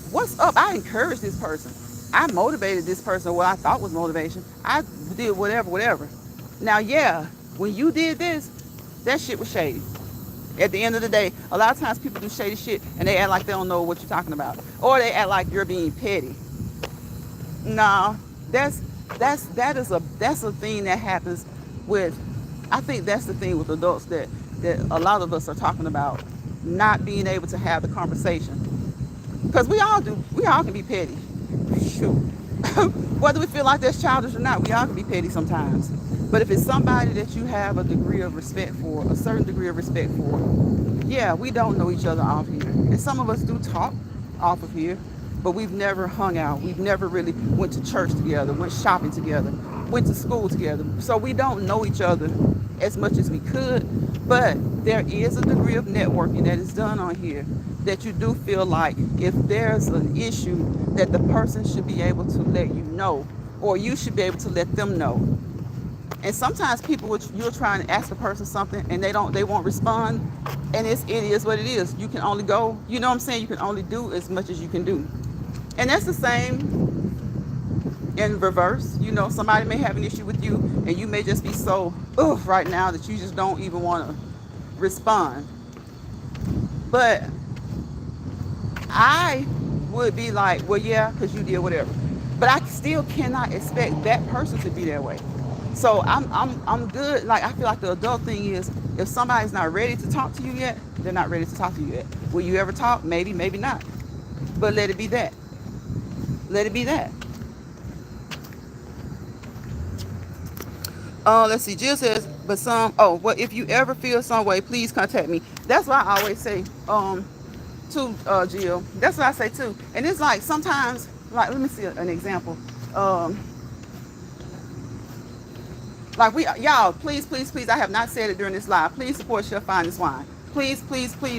what's up? I encouraged this person. I motivated this person, what I thought was motivation. I did whatever. Now, yeah, when you did this, that shit was shady. At the end of the day, a lot of times people do shady shit and they act like they don't know what you're talking about. Or they act like you're being petty. Nah, that's a thing that happens with, I think that's the thing with adults that a lot of us are talking about, not being able to have the conversation. Because we all can be petty. Shoot. Whether we feel like that's childish or not, we all can be petty sometimes. But if it's somebody that you have a degree of respect for, a certain degree of respect for, yeah, we don't know each other off here. And some of us do talk off of here, but we've never hung out. We've never really went to church together, went shopping together, went to school together. So we don't know each other as much as we could, but there is a degree of networking that is done on here that you do feel like if there's an issue that the person should be able to let you know, or you should be able to let them know. And sometimes you're trying to ask the person something and they won't respond, and it is what it is. You can only go, you know what I'm saying? You can only do as much as you can do. And that's the same in reverse. Somebody may have an issue with you and you may just be so right now that you just don't even want to respond. But I would be like, well, yeah, because you did whatever. But I still cannot expect that person to be that way. So I'm good. Like, I feel like the adult thing is, if somebody's not ready to talk to you yet, they're not ready to talk to you yet. Will you ever talk? Maybe, maybe not. But let it be that. Let it be that. Let's see. Jill says, well, if you ever feel some way, please contact me. That's what I always say, to Jill. That's what I say too. And it's like sometimes, like, let me see an example. Like y'all, please, I have not said it during this live. Please support Chef Finest Wine. Please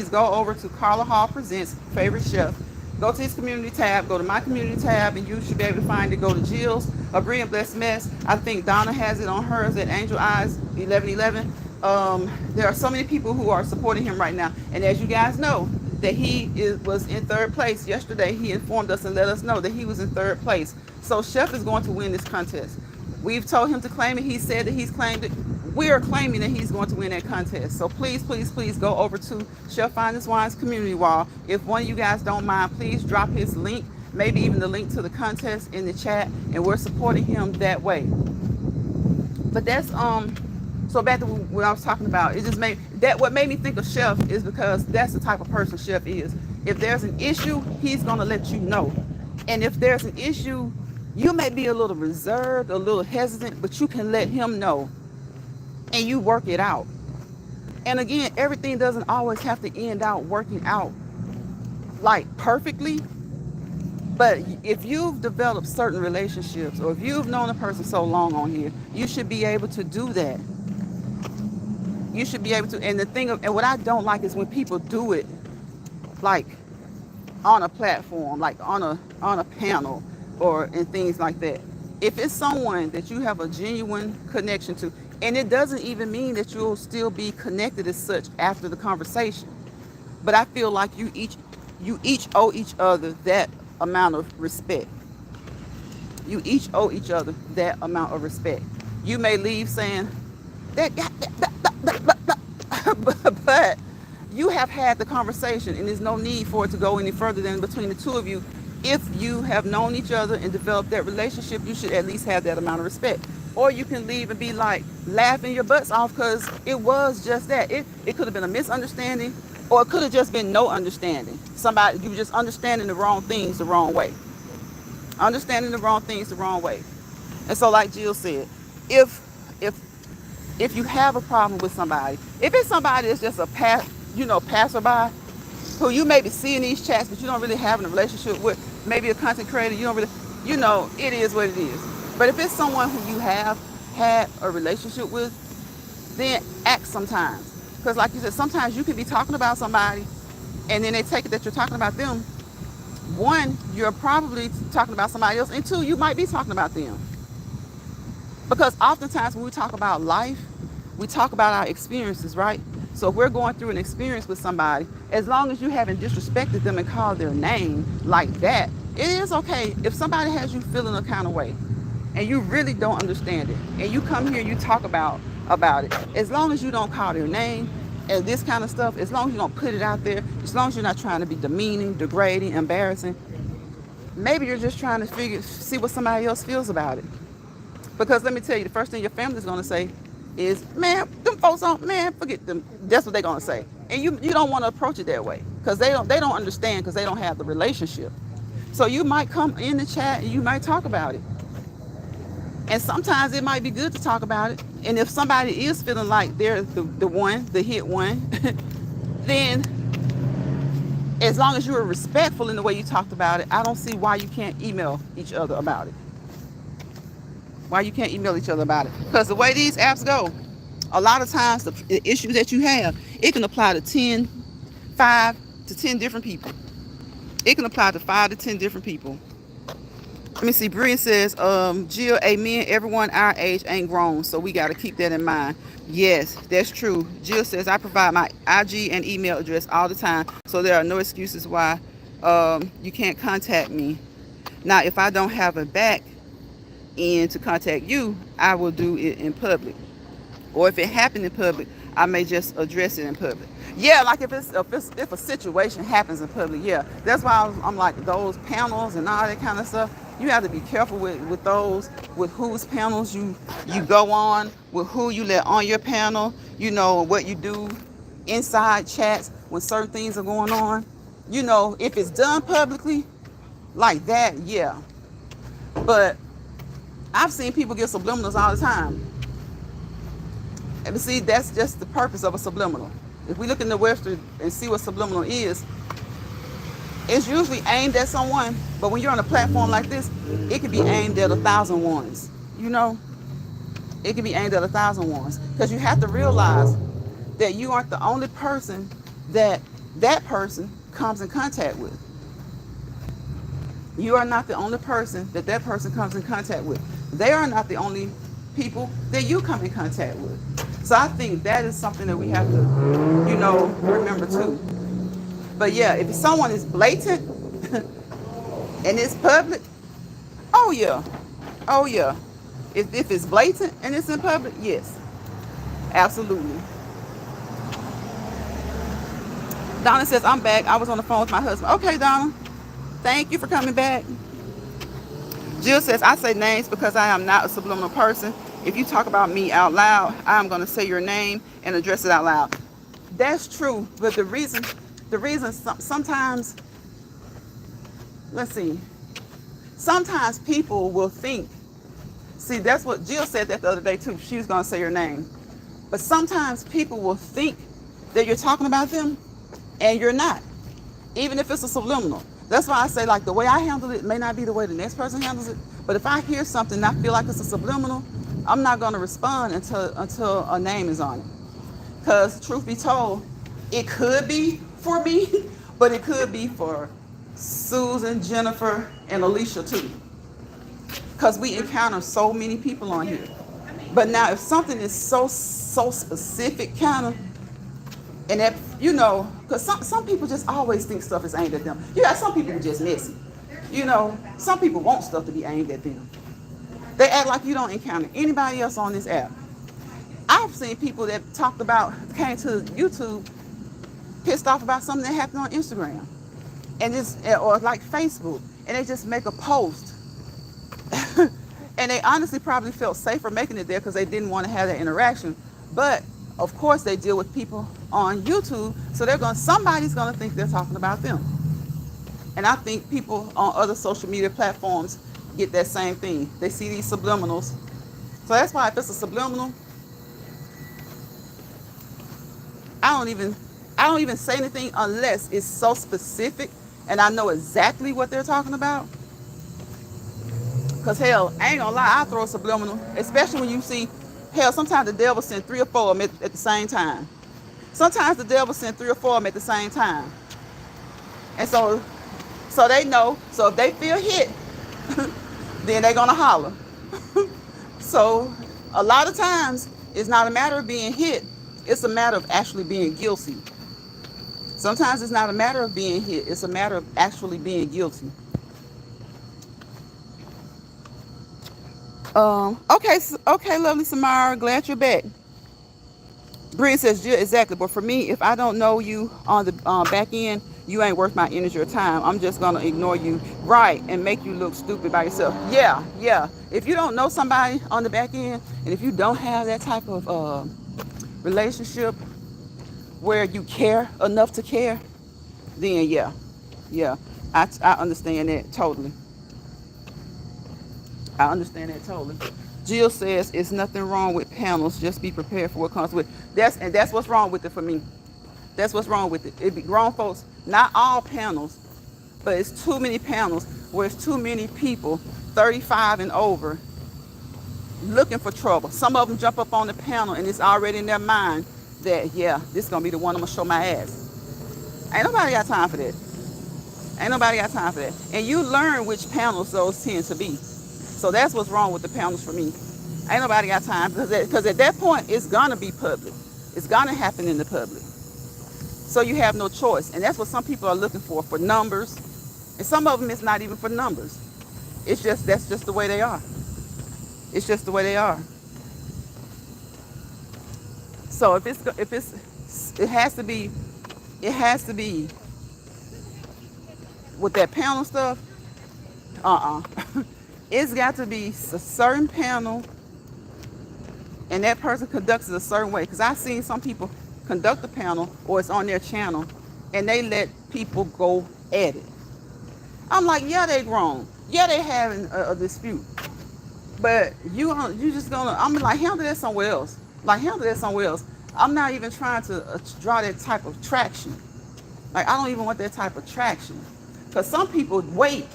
go over to Carla Hall Presents Favorite Chef. Go to his community tab, go to my community tab, and you should be able to find it. Go to Jill's, A Brilliant Blessed Mess. I think Donna has it on hers at Angel Eyes 1111. There are so many people who are supporting him right now. And as you guys know, that he was in third place. Yesterday, he informed us and let us know that he was in third place. So Chef is going to win this contest. We've told him to claim it. He said that he's claimed it. We are claiming that he's going to win that contest. So please go over to Chef Finest Wine's community wall. If one of you guys don't mind, please drop his link, maybe even the link to the contest in the chat, and we're supporting him that way. But that's so back to what I was talking about. It just what made me think of Chef is because that's the type of person Chef is. If there's an issue, he's gonna let you know. And if there's an issue, you may be a little reserved, a little hesitant, but you can let him know and you work it out. And again, everything doesn't always have to end out working out like perfectly. But if you've developed certain relationships, or if you've known a person so long on here, you should be able to do that. You should be able to. And and what I don't like is when people do it like on a platform, like on a panel, and things like that. If it's someone that you have a genuine connection to, and it doesn't even mean that you'll still be connected as such after the conversation, but I feel like you each owe each other that amount of respect. You each owe each other that amount of respect. You may leave saying that, but you have had the conversation, and there's no need for it to go any further than between the two of you. If you have known each other and developed that relationship, you should at least have that amount of respect. Or you can leave and be like laughing your butts off because it was just that. It could have been a misunderstanding, or it could have just been no understanding. You were just understanding the wrong things the wrong way. Understanding the wrong things the wrong way. And so like Jill said, if you have a problem with somebody, if it's somebody that's just a passerby, who you may be seeing these chats, but you don't really have a relationship with, maybe a content creator, you don't really, it is what it is. But if it's someone who you have had a relationship with, then act sometimes. Because like you said, sometimes you can be talking about somebody and then they take it that you're talking about them. One, you're probably talking about somebody else, and two, you might be talking about them. Because oftentimes when we talk about life, we talk about our experiences, right? So if we're going through an experience with somebody, as long as you haven't disrespected them and called their name like that, it is okay. If somebody has you feeling a kind of way and you really don't understand it, and you come here and you talk about it, as long as you don't call their name and this kind of stuff, as long as you don't put it out there, as long as you're not trying to be demeaning, degrading, embarrassing, maybe you're just trying to see what somebody else feels about it. Because let me tell you, the first thing your family's gonna say is, man, them folks don't, man, forget them. That's what they're gonna say. And you don't want to approach it that way. Because they don't understand, because they don't have the relationship. So you might come in the chat and you might talk about it. And sometimes it might be good to talk about it. And if somebody is feeling like they're the one, the hit one, then as long as you are respectful in the way you talked about it, I don't see why you can't email each other about it. Why you can't email each other about it. Because the way these apps go, a lot of times the issues that you have, it can apply to 5 to 10 different people. It can apply to 5 to 10 different people. Let me see. Brian says, Jill, amen. Everyone our age ain't grown, so we got to keep that in mind. Yes, that's true. Jill says, I provide my IG and email address all the time, so there are no excuses why you can't contact me. Now, if I don't have a back end to contact you, I will do it in public. Or if it happened in public, I may just address it in public. Yeah, like if a situation happens in public, yeah. That's why I'm like, those panels and all that kind of stuff, you have to be careful with those, with whose panels you go on, with who you let on your panel, what you do inside chats when certain things are going on. If it's done publicly like that, yeah. But I've seen people get subliminals all the time. And see, that's just the purpose of a subliminal. If we look in the Webster and see what subliminal is, it's usually aimed at someone, but when you're on a platform like this, it can be aimed at 1,000 ones. It can be aimed at 1,000 ones. Because you have to realize that you aren't the only person that person comes in contact with. You are not the only person that person comes in contact with. They are not the only people that you come in contact with. So I think that is something that we have to, remember too. But yeah, if someone is blatant and it's public, oh yeah. If it's blatant and it's in public, yes, absolutely. Donna says, I'm back. I was on the phone with my husband. Okay, Donna. Thank you for coming back. Jill says, I say names because I am not a subliminal person. If you talk about me out loud, I'm going to say your name and address it out loud. That's true. But the reason sometimes, let's see, sometimes people will think, see, that's what Jill said that the other day too. She was going to say your name. But sometimes people will think that you're talking about them and you're not, even if it's a subliminal. That's why I say, like, the way I handle it may not be the way the next person handles it. But if I hear something and I feel like it's a subliminal, I'm not going to respond until a name is on it. Because truth be told, it could be for me, but it could be for Susan, Jennifer, and Alicia too. Because we encounter so many people on here. But now if something is so specific kind of, and that, because some people just always think stuff is aimed at them. You got some people who are just messy. Some people want stuff to be aimed at them. They act like you don't encounter anybody else on this app. I've seen people that came to YouTube pissed off about something that happened on Instagram or like Facebook, and they just make a post. And they honestly probably felt safer making it there because they didn't want to have that interaction. But of course they deal with people on YouTube, so somebody's gonna think they're talking about them. And I think people on other social media platforms get that same thing. They see these subliminals. So that's why if it's a subliminal, I I don't even say anything unless it's so specific and I know exactly what they're talking about. Because, hell, I ain't gonna lie, I throw a subliminal, especially when you see, hell, sometimes the devil send 3 or 4 of them at the same time. Sometimes the devil send 3 or 4 of them at the same time. And so they know. So if they feel hit, then they're gonna holler. So a lot of times it's not a matter of being hit, it's a matter of actually being guilty. Sometimes it's not a matter of being hit, it's a matter of actually being guilty. Okay, lovely Samara, glad you're back. Bree says, yeah, exactly. But for me, if I don't know you on the back end, you ain't worth my energy or time. I'm just gonna ignore you, right, and make you look stupid by yourself. Yeah, yeah. If you don't know somebody on the back end, and if you don't have that type of relationship where you care enough to care, then yeah, yeah. I understand that totally. I understand that totally. Jill says it's nothing wrong with panels. Just be prepared for what comes with. That's what's wrong with it for me. That's what's wrong with it. It be grown folks, not all panels, but it's too many panels where it's too many people, 35 and over, looking for trouble. Some of them jump up on the panel and it's already in their mind that, yeah, this is gonna be the one I'm gonna show my ass. Ain't nobody got time for that. Ain't nobody got time for that. And you learn which panels those tend to be. So that's what's wrong with the panels for me. Ain't nobody got time because at that point it's gonna be public. It's gonna happen in the public. So you have no choice. And that's what some people are looking for numbers. And some of them it's not even for numbers. It's just that's just the way they are. It's just the way they are. So it has to be with that panel stuff. It's got to be a certain panel and that person conducts it a certain way. Because I've seen some people conduct the panel or it's on their channel and they let people go at it. I'm like, yeah, they grown. Yeah, they having a dispute. But you just gonna, I'm like, handle that somewhere else. Like, handle that somewhere else. I'm not even trying to draw that type of traction. Like, I don't even want that type of traction. Because some people wait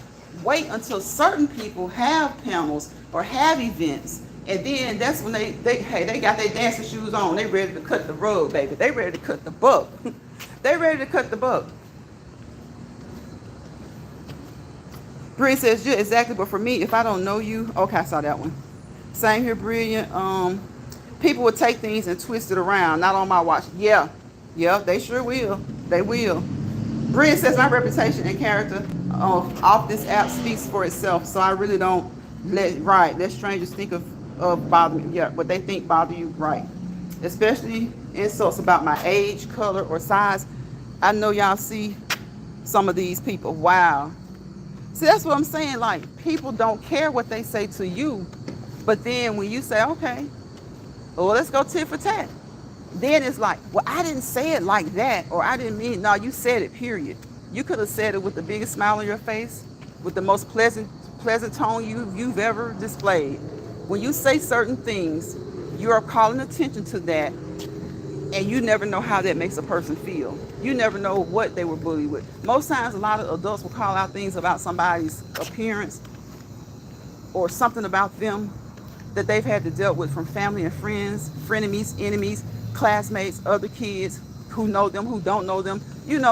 until certain people have panels or have events. And then that's when they got their dancing shoes on. They ready to cut the rug, baby. They ready to cut the buck. They ready to cut the buck. Bree says, yeah, exactly. But for me, if I don't know you, okay, I saw that one. Same here, Brilliant. People will take things and twist it around. Not on my watch. Yeah, they sure will. They will. Bree says my reputation and character off this app speaks for itself. So I really don't let strangers think of bother me. Yeah, what they think bother you, right? Especially insults about my age, color, or size. I know y'all see some of these people. Wow. See, that's what I'm saying. Like, people don't care what they say to you, but then when you say, okay, well, let's go tit for tat, then it's like, well, I didn't say it like that, or I didn't mean, no, you said it, period. You could have said it with the biggest smile on your face, with the most pleasant tone you've ever displayed. When you say certain things, you are calling attention to that, and you never know how that makes a person feel. You never know what they were bullied with. Most times, a lot of adults will call out things about somebody's appearance or something about them that they've had to deal with from family and friends, frenemies, enemies, classmates, other kids who know them, who don't know them,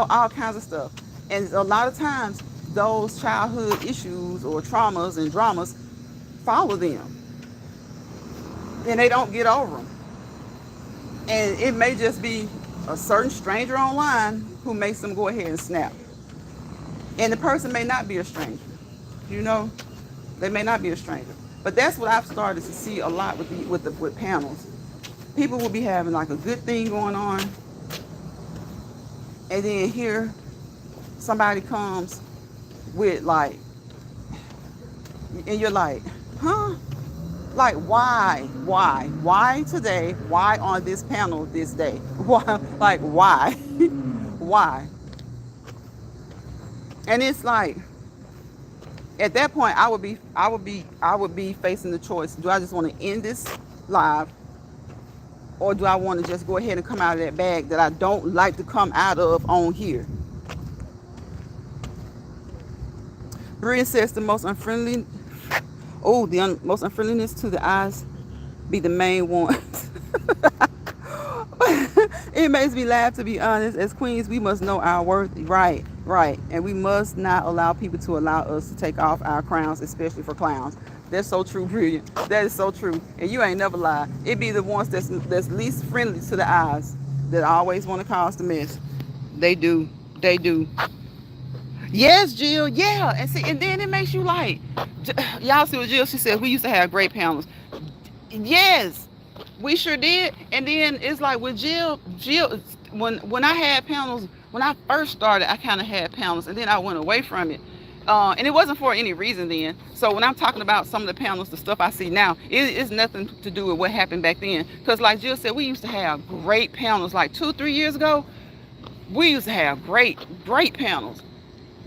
all kinds of stuff. And a lot of times, those childhood issues or traumas and dramas follow them. And they don't get over them. And it may just be a certain stranger online who makes them go ahead and snap. And the person may not be a stranger. They may not be a stranger. But that's what I've started to see a lot with panels. People will be having like a good thing going on, and then here somebody comes with like, and you're like, huh? Like, why today? Why on this panel this day? Why? Like, why? Why? And it's like, at that point, I would be facing the choice: do I just want to end this live, or do I want to just go ahead and come out of that bag that I don't like to come out of on here? Bria says the most unfriendly, most unfriendliness to the eyes be the main ones. It makes me laugh, to be honest. As queens, we must know our worth. Right, right. And we must not allow people to allow us to take off our crowns, especially for clowns. That's so true, brilliant. That is so true. And you ain't never lie. It be the ones that's least friendly to the eyes that always want to cause the mess. They do. They do. Yes, Jill. Yeah. And see, and then it makes you like, y'all see what Jill, she said, we used to have great panels. Yes, we sure did. And then it's like with Jill, when I had panels, when I first started, I kind of had panels, and then I went away from it. And it wasn't for any reason then. So when I'm talking about some of the panels, the stuff I see now, it's nothing to do with what happened back then. Because like Jill said, we used to have great panels. Like 2-3 years ago, we used to have great panels.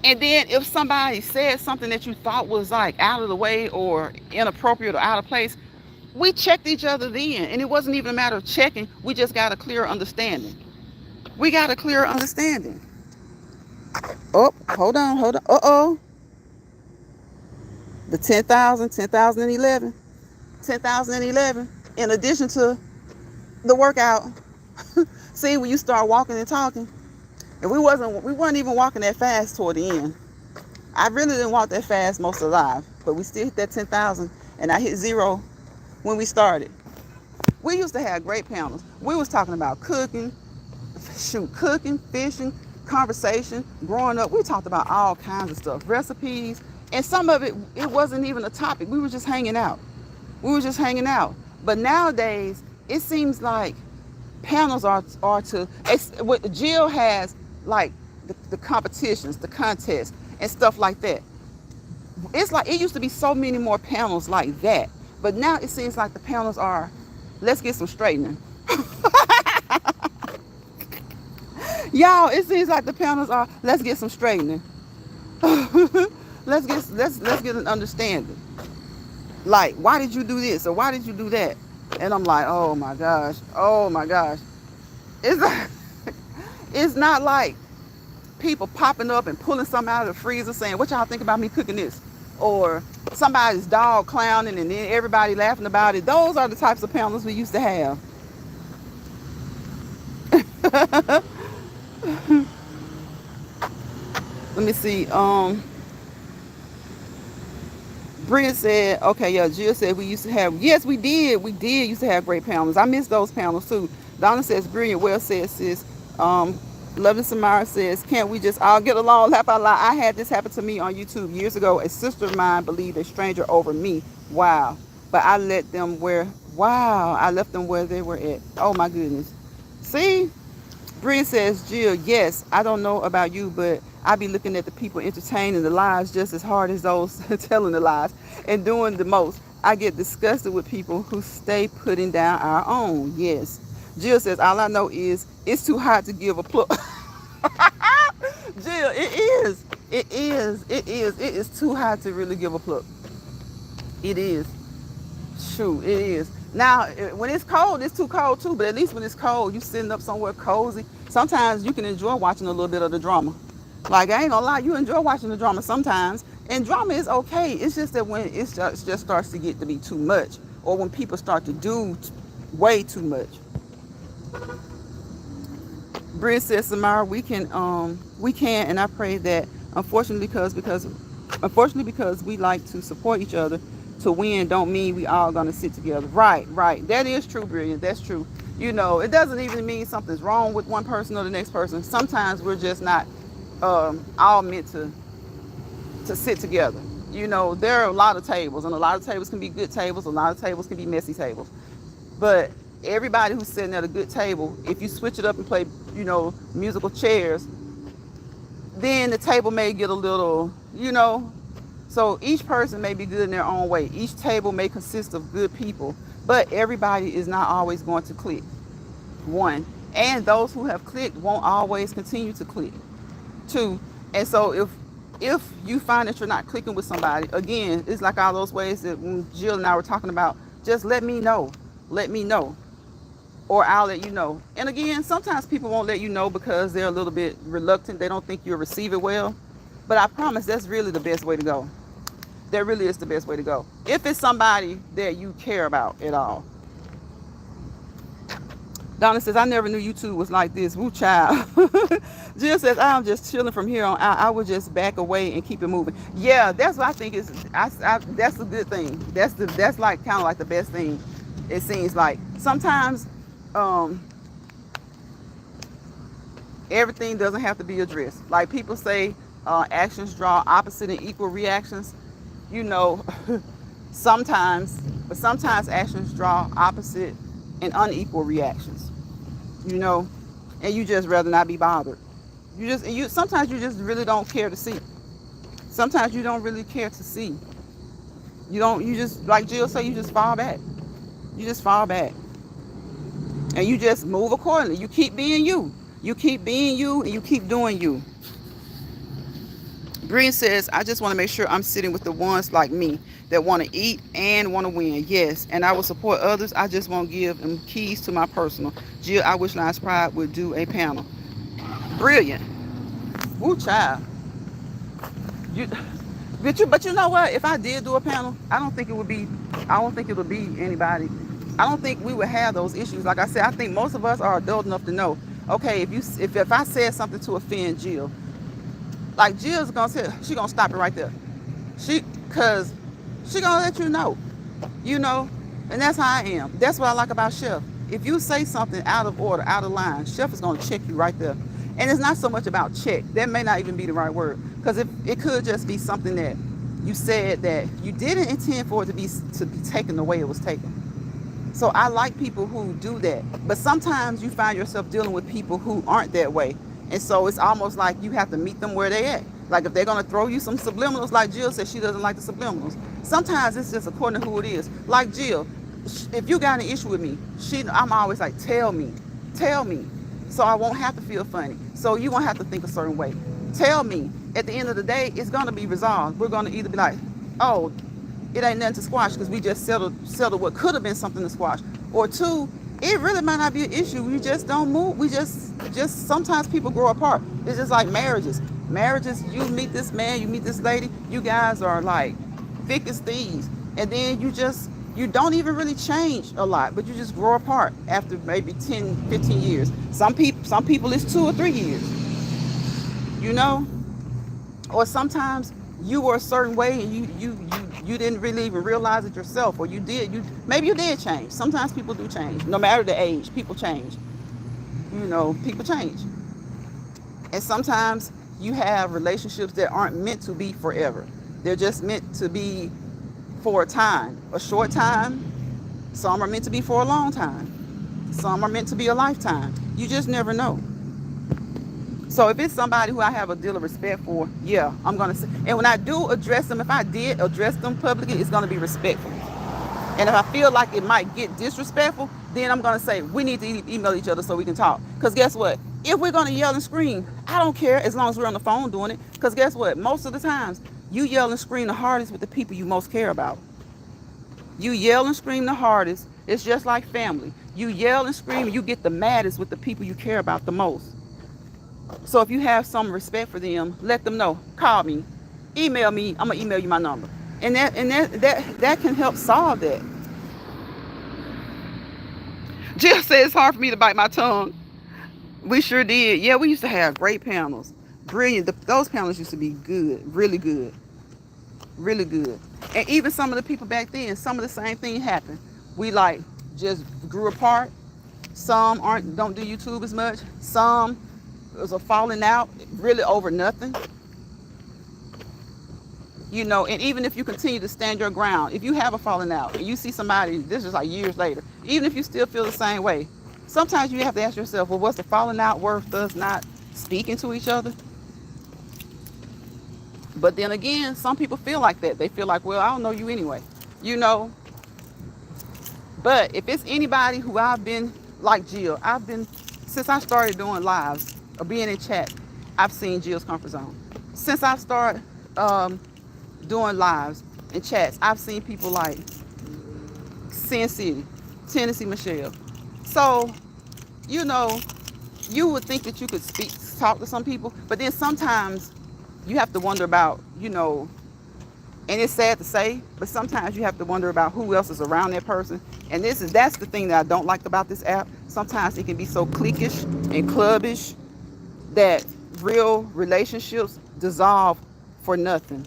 And then if somebody said something that you thought was like out of the way or inappropriate or out of place, we checked each other then. And it wasn't even a matter of checking. We just got a clearer understanding. We got a clearer understanding. Oh, hold on. Uh-oh. The 10,011. 10,011. In addition to the workout. See, when you start walking and talking. And we weren't even walking that fast toward the end. I really didn't walk that fast most of life. But we still hit that 10,000. And I hit 0 when we started. We used to have great panels. We was talking about cooking, fishing, conversation. Growing up, we talked about all kinds of stuff, recipes, and some of it wasn't even a topic. We were just hanging out. But nowadays, it seems like panels are to. What Jill has, like the competitions, the contests, and stuff like that. It's like it used to be so many more panels like that. But now it seems like the panels are, let's get some straightening. Y'all, it seems like the panels are, let's get some straightening. let's get an understanding. Like, why did you do this or why did you do that? And I'm like, oh my gosh. It's not like people popping up and pulling something out of the freezer saying, what y'all think about me cooking this? Or somebody's dog clowning and then everybody laughing about it. Those are the types of panels we used to have. Let me see. Bria said, okay, yeah, Jill said we used to have, yes, we did used to have great panels. I miss those panels too. Donna says, brilliant, well said, sis. Loving Samara says, can't we just all get along, laugh out loud? I had this happen to me on YouTube years ago. A sister of mine believed a stranger over me. Wow. But I left them where they were at. Oh my goodness. See? Bria says, Jill, yes, I don't know about you, but I be looking at the people entertaining the lies just as hard as those telling the lies and doing the most. I get disgusted with people who stay putting down our own. Yes. Jill says, all I know is it's too hot to give a plug. Jill, it is. It is too hot to really give a plug. It is. Shoot, it is. Now, when it's cold, it's too cold too. But at least when it's cold, you sitting up somewhere cozy. Sometimes you can enjoy watching a little bit of the drama. Like, I ain't gonna lie, you enjoy watching the drama sometimes. And drama is okay. It's just that when it just starts to get to be too much. Or when people start to do way too much. Bria says, Samara, we can, and I pray that, unfortunately, because we like to support each other, to win don't mean we all gonna sit together. Right. That is true, Brilliant. That's true. You know, it doesn't even mean something's wrong with one person or the next person. Sometimes we're just not all meant to sit together. You know, there are a lot of tables, and a lot of tables can be good tables, a lot of tables can be messy tables. But everybody who's sitting at a good table, if you switch it up and play, you know, musical chairs, then the table may get a little, you know. So each person may be good in their own way. Each table may consist of good people, but everybody is not always going to click. One, and those who have clicked won't always continue to click. Two, and so if you find that you're not clicking with somebody, again, it's like all those ways that when Jill and I were talking about, just let me know. or I'll let you know. And again, sometimes people won't let you know because they're a little bit reluctant. They don't think you'll receive it well. But I promise that's really the best way to go. That really is the best way to go. If it's somebody that you care about at all. Donna says, I never knew YouTube was like this. Woo, child. Jill says, I'm just chilling from here on out. I would just back away and keep it moving. Yeah, that's what I think is, that's a good thing. That's like kind of like the best thing. It seems like sometimes everything doesn't have to be addressed. Like people say, actions draw opposite and equal reactions. You know, sometimes actions draw opposite and unequal reactions. You know, and you just rather not be bothered. Sometimes you just really don't care to see. Sometimes you don't really care to see. You just, like Jill said, you just fall back. You just fall back. And you just move accordingly. You keep being you. You keep being you and you keep doing you. Green says, I just want to make sure I'm sitting with the ones like me that want to eat and want to win. Yes, and I will support others. I just won't give them keys to my personal. Jill, I wish Lions Pride would do a panel. Brilliant. Woo, child. But you know what? If I did do a panel, I don't think it would be anybody. I don't think we would have those issues. Like I said, I think most of us are adult enough to know, okay, if I said something to offend Jill, like Jill's gonna say, she gonna stop it right there. Cause she gonna let you know, and that's how I am. That's what I like about Chef. If you say something out of order, out of line, Chef is gonna check you right there. And it's not so much about check. That may not even be the right word. Because it could just be something that you said that you didn't intend for it to be taken the way it was taken. So I like people who do that. But sometimes you find yourself dealing with people who aren't that way. And so it's almost like you have to meet them where they at. Like if they're going to throw you some subliminals, like Jill said she doesn't like the subliminals. Sometimes it's just according to who it is. Like Jill, if you got an issue with me, I'm always like, tell me. So I won't have to feel funny. So you won't have to think a certain way. Tell me. At the end of the day, it's going to be resolved. We're going to either be like, oh, it ain't nothing to squash because we just settled what could have been something to squash. Or two, it really might not be an issue. We just don't move. We just sometimes people grow apart. It's just like marriages. You meet this man, you meet this lady, you guys are like thick as thieves. And then you don't even really change a lot, but you just grow apart after maybe 10, 15 years. Some people it's 2 or 3 years, or sometimes you were a certain way and you didn't really even realize it yourself, or maybe you did change. Sometimes people do change. No matter the age, people change. People change. And sometimes you have relationships that aren't meant to be forever. They're just meant to be for a time, a short time. Some are meant to be for a long time. Some are meant to be a lifetime. You just never know. So if it's somebody who I have a deal of respect for, yeah, I'm going to say. And when I do address them, if I did address them publicly, it's going to be respectful. And if I feel like it might get disrespectful, then I'm going to say, we need to email each other so we can talk. Because guess what? If we're going to yell and scream, I don't care as long as we're on the phone doing it. Because guess what? Most of the times, you yell and scream the hardest with the people you most care about. You yell and scream the hardest. It's just like family. You yell and scream, you get the maddest with the people you care about the most. So if you have some respect for them, let them know. Call me, email me. I'm gonna email you my number, and that can help solve that. Jill says it's hard for me to bite my tongue. We sure did. Yeah, we used to have great panels. Brilliant. Those panels used to be good, really good, really good. And even some of the people back then, some of the same thing happened. We just grew apart. Some don't do YouTube as much. Some it was a falling out, really over nothing. And even if you continue to stand your ground, if you have a falling out and you see somebody, this is like years later, even if you still feel the same way, sometimes you have to ask yourself, well, what's the falling out worth us not speaking to each other? But then again, some people feel like that. They feel like, well, I don't know you anyway, But if it's anybody who I've been, like Jill, since I started doing lives or being in chat, I've seen Jill's comfort zone. Since I've started doing lives and chats, I've seen people like Sin City, Tennessee Michelle, So, you know, you would think that you could talk to some people, but then sometimes you have to wonder about, and it's sad to say, but sometimes you have to wonder about who else is around that person. And that's the thing that I don't like about this app. Sometimes it can be so cliquish and clubbish that real relationships dissolve for nothing.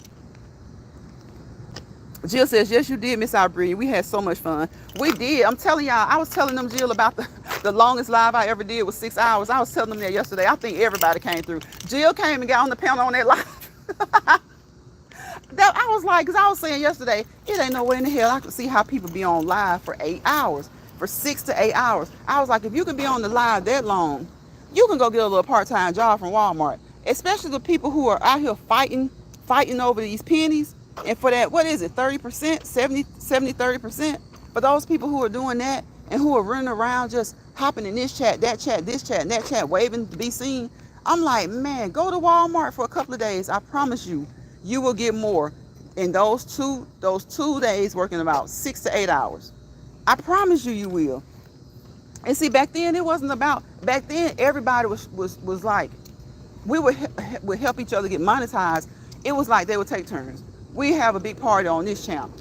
Jill says, yes, you did miss our breed. We had so much fun. We did. I'm telling y'all, I was telling them, Jill, about the longest live I ever did was 6 hours. I was telling them that yesterday. I think everybody came through. Jill came and got on the panel on that live. I was like, because I was saying yesterday, it ain't no way in the hell I could see how people be on live for 8 hours, for 6 to 8 hours. I was like, if you can be on the live that long, you can go get a little part-time job from Walmart. Especially the people who are out here fighting over these pennies. And for that, what is it, 30%, 70, 30%? For those people who are doing that and who are running around just hopping in this chat, that chat, this chat, and that chat, waving to be seen, I'm like, man, go to Walmart for a couple of days. I promise you, you will get more in those two days working about 6 to 8 hours. I promise you, you will. And see, back then, everybody was like, we would help each other get monetized. It was like they would take turns. We have a big party on this channel.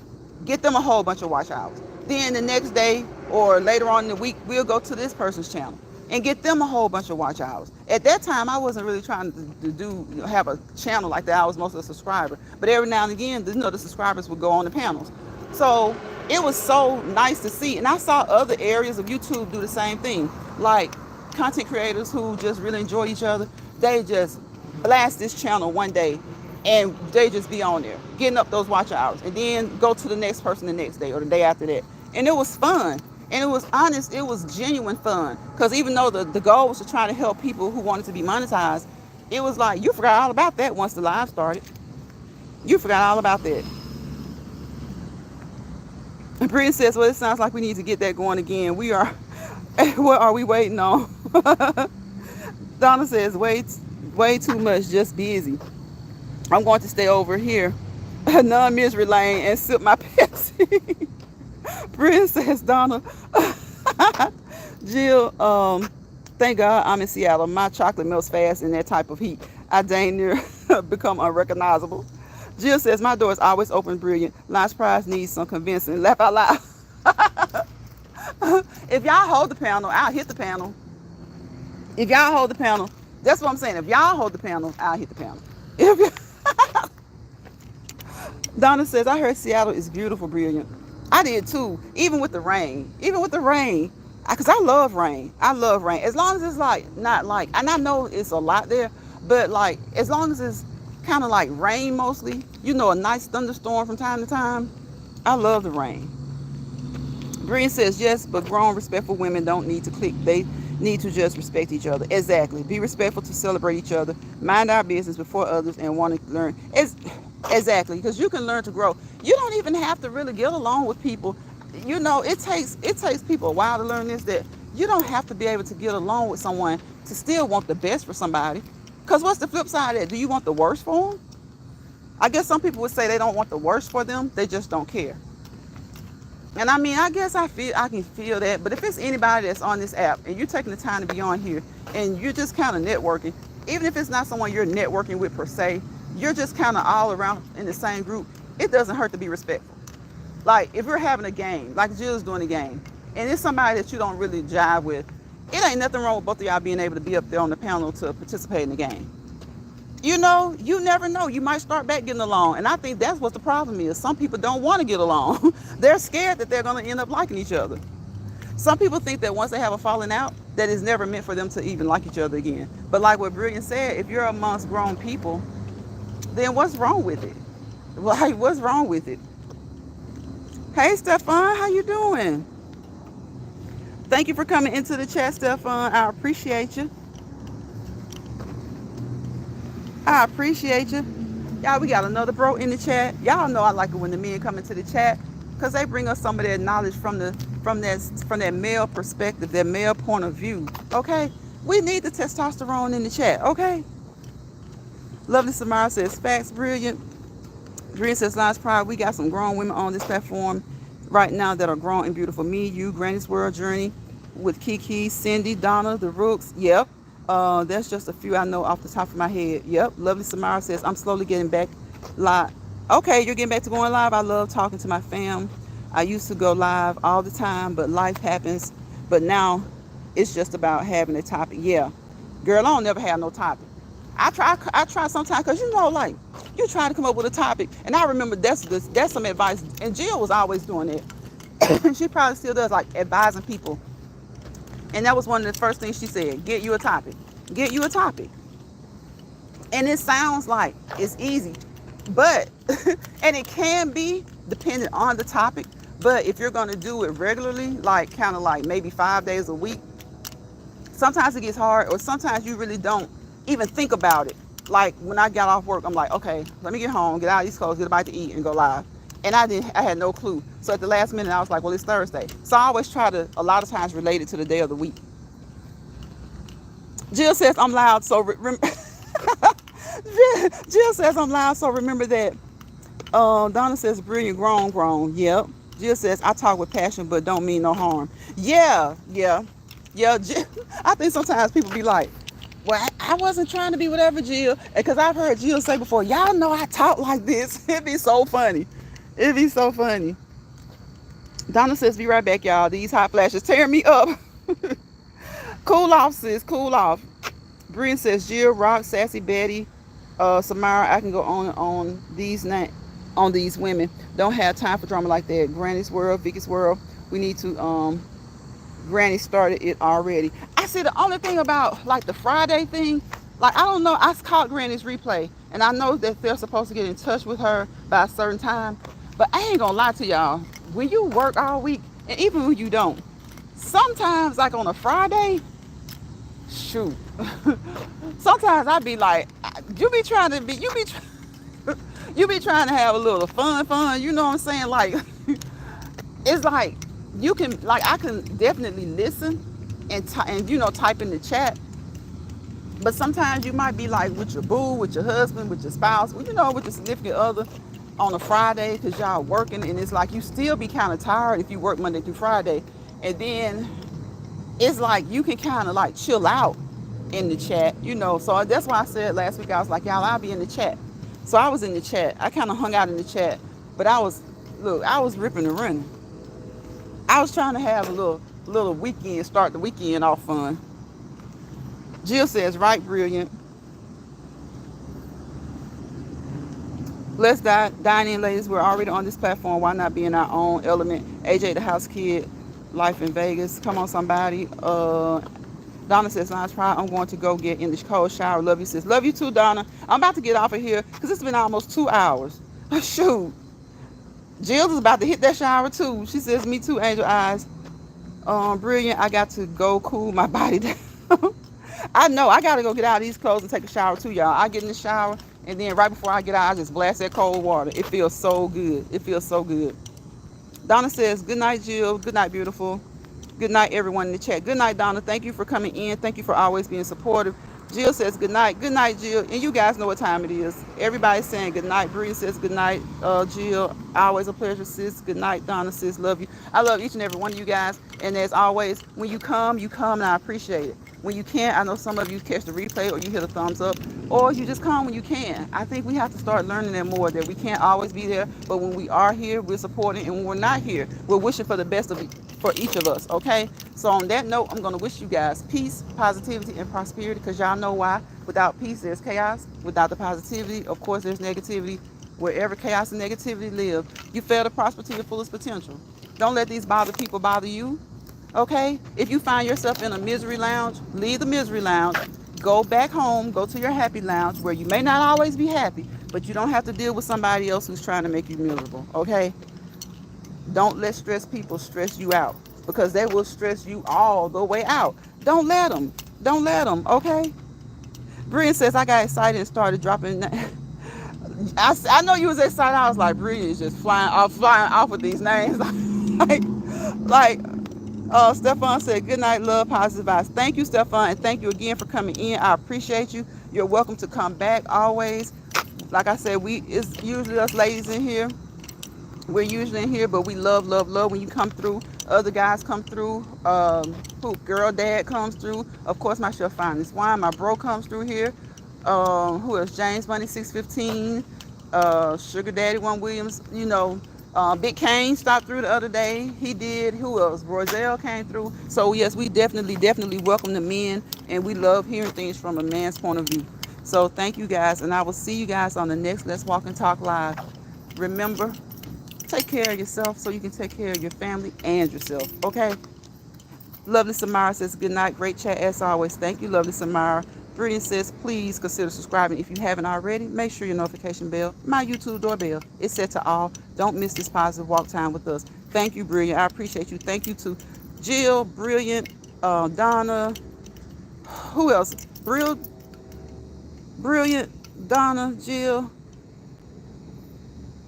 Get them a whole bunch of watch hours. Then the next day or later on in the week, we'll go to this person's channel and get them a whole bunch of watch hours. At that time, I wasn't really trying to have a channel like that. I was mostly a subscriber. But every now and again, the subscribers would go on the panels. So it was so nice to see. And I saw other areas of YouTube do the same thing. Like content creators who just really enjoy each other. They just blast this channel one day and they just be on there getting up those watch hours and then go to the next person the next day or the day after that. And it was fun. And it was honest. It was genuine fun. Because even though the goal was to try to help people who wanted to be monetized, it was like you forgot all about that once the live started. You forgot all about that. And Brian says, well, it sounds like we need to get that going again. We are, what are we waiting on? Donna says, way too much, just busy. I'm going to stay over here, non-misery lane, and sip my Pepsi. Brian says, Donna, Jill, thank God I'm in Seattle. My chocolate melts fast in that type of heat. I dang near become unrecognizable. Jill says, my door is always open, brilliant. Last prize needs some convincing. Laugh out loud. If y'all hold the panel, I'll hit the panel. If y'all hold the panel, that's what I'm saying. If y'all hold the panel, I'll hit the panel. Donna says, I heard Seattle is beautiful, brilliant. I did too, even with the rain. Because I love rain. As long as it's not like, and I know it's a lot there, but like, as long as it's kind of like rain mostly, a nice thunderstorm from time to time, I love the rain. Brian says, yes, but grown, respectful women don't need to click. They need to just respect each other. Exactly. Be respectful to celebrate each other. Mind our business before others and want to learn. Exactly. Because you can learn to grow. You don't even have to really get along with people. It takes people a while to learn this, that you don't have to be able to get along with someone to still want the best for somebody. Because what's the flip side of that? Do you want the worst for them? I guess some people would say they don't want the worst for them. They just don't care. And I mean, I guess I can feel that. But if it's anybody that's on this app and you're taking the time to be on here and you're just kind of networking, even if it's not someone you're networking with per se, you're just kind of all around in the same group, it doesn't hurt to be respectful. Like if we're having a game, like Jill's doing a game, and it's somebody that you don't really jive with, it ain't nothing wrong with both of y'all being able to be up there on the panel to participate in the game. You never know. You might start back getting along. And I think that's what the problem is. Some people don't want to get along. They're scared that they're going to end up liking each other. Some people think that once they have a falling out, that it's never meant for them to even like each other again. But like what Brilliant said, if you're amongst grown people, then what's wrong with it? Like, what's wrong with it? Hey, Stefan, how you doing? Thank you for coming into the chat, Stefan. I appreciate you. Y'all, we got another bro in the chat. Y'all know I like it when the men come into the chat because they bring us some of their knowledge from that male perspective, that male point of view. Okay? We need the testosterone in the chat. Okay? Lovely Samara says, facts, brilliant. Green says, last pride, we got some grown women on this platform right now that are grown and beautiful. Me, you, Granny's World Journey, with Kiki, Cindy, Donna, the Rooks. Yep. That's just a few I know off the top of my head. Yep. Lovely Samara says, I'm slowly getting back live. Okay, you're getting back to going live. I love talking to my fam. I used to go live all the time, but life happens. But now it's just about having a topic. Yeah. Girl, I don't never have no topic. I try sometimes because like you try to come up with a topic, and I remember that's some advice, and Jill was always doing it. She probably still does, like advising people, and that was one of the first things she said: get you a topic, get you a topic. And it sounds like it's easy, but and it can be dependent on the topic. But if you're gonna do it regularly, like kind of like maybe 5 days a week, sometimes it gets hard, or sometimes you really don't even think about it. Like when I got off work, I'm like, okay, let me get home, get out of these clothes, get a bite to eat, and go live. And I had no clue. So at the last minute, I was like, well, it's Thursday. So I always try to, a lot of times, relate it to the day of the week. Jill says I'm loud, so Jill says I'm loud, so remember that. Donna says brilliant, grown. Yep. Jill says I talk with passion, but don't mean no harm. Yeah. I think sometimes people be like, well, I wasn't trying to be whatever, Jill. Because I've heard Jill say before, y'all know I talk like this. It'd be so funny. It'd be so funny. Donna says, be right back, y'all. These hot flashes tear me up. Cool off, sis. Cool off. Brian says, Jill, Rock, Sassy Betty, Samara, I can go on these women. Don't have time for drama like that. Granny's World, Vicky's World. We need to Granny started it already. I see the only thing about like the Friday thing, like I don't know, I caught Granny's replay, and I know that they're supposed to get in touch with her by a certain time, but I ain't gonna lie to y'all, when you work all week, and even when you don't, sometimes like on a Friday, shoot, sometimes I be like, you be trying to have a little fun, you know what I'm saying? Like, it's like, you can, like, I can definitely listen and type in the chat, but sometimes you might be like with your boo, with your husband, with your spouse, with your significant other on a Friday, because y'all working, and it's like you still be kind of tired if you work Monday through Friday, and then it's like you can kind of like chill out in the chat, so that's why I said last week, I was like, y'all, I'll be in the chat. So I was in the chat, I kind of hung out in the chat, but I was ripping and running. I was trying to have a little weekend, start the weekend off fun. Jill says, right, brilliant. Let's dine in, ladies. We're already on this platform. Why not be in our own element? AJ, the house kid, life in Vegas. Come on, somebody. Donna says, nice try. I'm going to go get in the cold shower. Love you, sis. Love you too, Donna. I'm about to get off of here because it's been almost 2 hours. Shoot. Jill is about to hit that shower too. She says, me too, angel eyes. Brilliant. I got to go cool my body down. I know. I got to go get out of these clothes and take a shower too, y'all. I get in the shower, and then right before I get out, I just blast that cold water. It feels so good. It feels so good. Donna says, good night, Jill. Good night, beautiful. Good night, everyone in the chat. Good night, Donna. Thank you for coming in. Thank you for always being supportive. Jill says good night. Good night, Jill. And you guys know what time it is. Everybody's saying good night. Bree says good night. Jill, always a pleasure, sis. Good night, Donna, sis. Love you. I love each and every one of you guys. And as always, when you come, and I appreciate it. When you can't, I know some of you catch the replay, or you hit a thumbs up, or you just come when you can. I think we have to start learning that more, that we can't always be there, but when we are here, we're supporting, and when we're not here, we're wishing for the best for each of us, okay? So on that note, I'm going to wish you guys peace, positivity, and prosperity, because y'all know why. Without peace, there's chaos. Without the positivity, of course, there's negativity. Wherever chaos and negativity live, you fail to prosper to your fullest potential. Don't let these people bother you, okay? If you find yourself in a misery lounge, leave the misery lounge. Go back home. Go to your happy lounge, where you may not always be happy, but you don't have to deal with somebody else who's trying to make you miserable, okay? Don't let stressed people stress you out, because they will stress you all the way out. Don't let them. Don't let them, okay? Brian says, I got excited and started dropping. I know you was excited. I was like, Brian is just flying off with these names. Stefan said, good night, love, positive vibes. Thank you, Stefan, and thank you again for coming in. I appreciate you. You're welcome to come back always. Like I said, it's usually us ladies in here. We're usually in here, but we love when you come through. Other guys come through. Who? Girl Dad comes through. Of course, my chef Finest Wine. My bro comes through here. Who else? James Money 615. Sugar Daddy One Williams. Big Kane stopped through the other day. He did. Who else? Roselle came through. So yes, we definitely welcome the men, and we love hearing things from a man's point of view. So thank you guys, and I will see you guys on the next Let's Walk and Talk Live. Remember, take care of yourself so you can take care of your family and yourself. Okay? Lovely Samara says good night. Great chat as always. Thank you, Lovely Samara. Brilliant says please consider subscribing if you haven't already. Make sure your notification bell, my YouTube doorbell, is set to all. Don't miss this positive walk time with us. Thank you, Brilliant. I appreciate you. Thank you to Jill, Brilliant, Donna. Who else? Brilliant, Donna, Jill.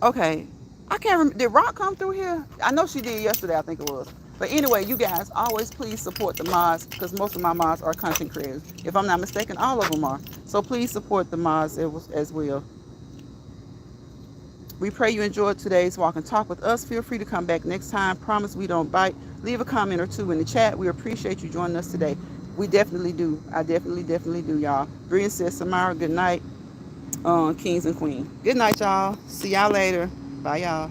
Okay. I can't remember. Did Rock come through here? I know she did yesterday, I think it was. But anyway, you guys always please support the mods because most of my mods are content creators. If I'm not mistaken, all of them are. So please support the mods as well. We pray you enjoyed today's walk and talk with us. Feel free to come back next time. Promise we don't bite. Leave a comment or two in the chat. We appreciate you joining us today. We definitely do. I definitely do, y'all. Brilliant says Samara, good night. Kings and Queens. Good night, y'all. See y'all later. Bye, y'all.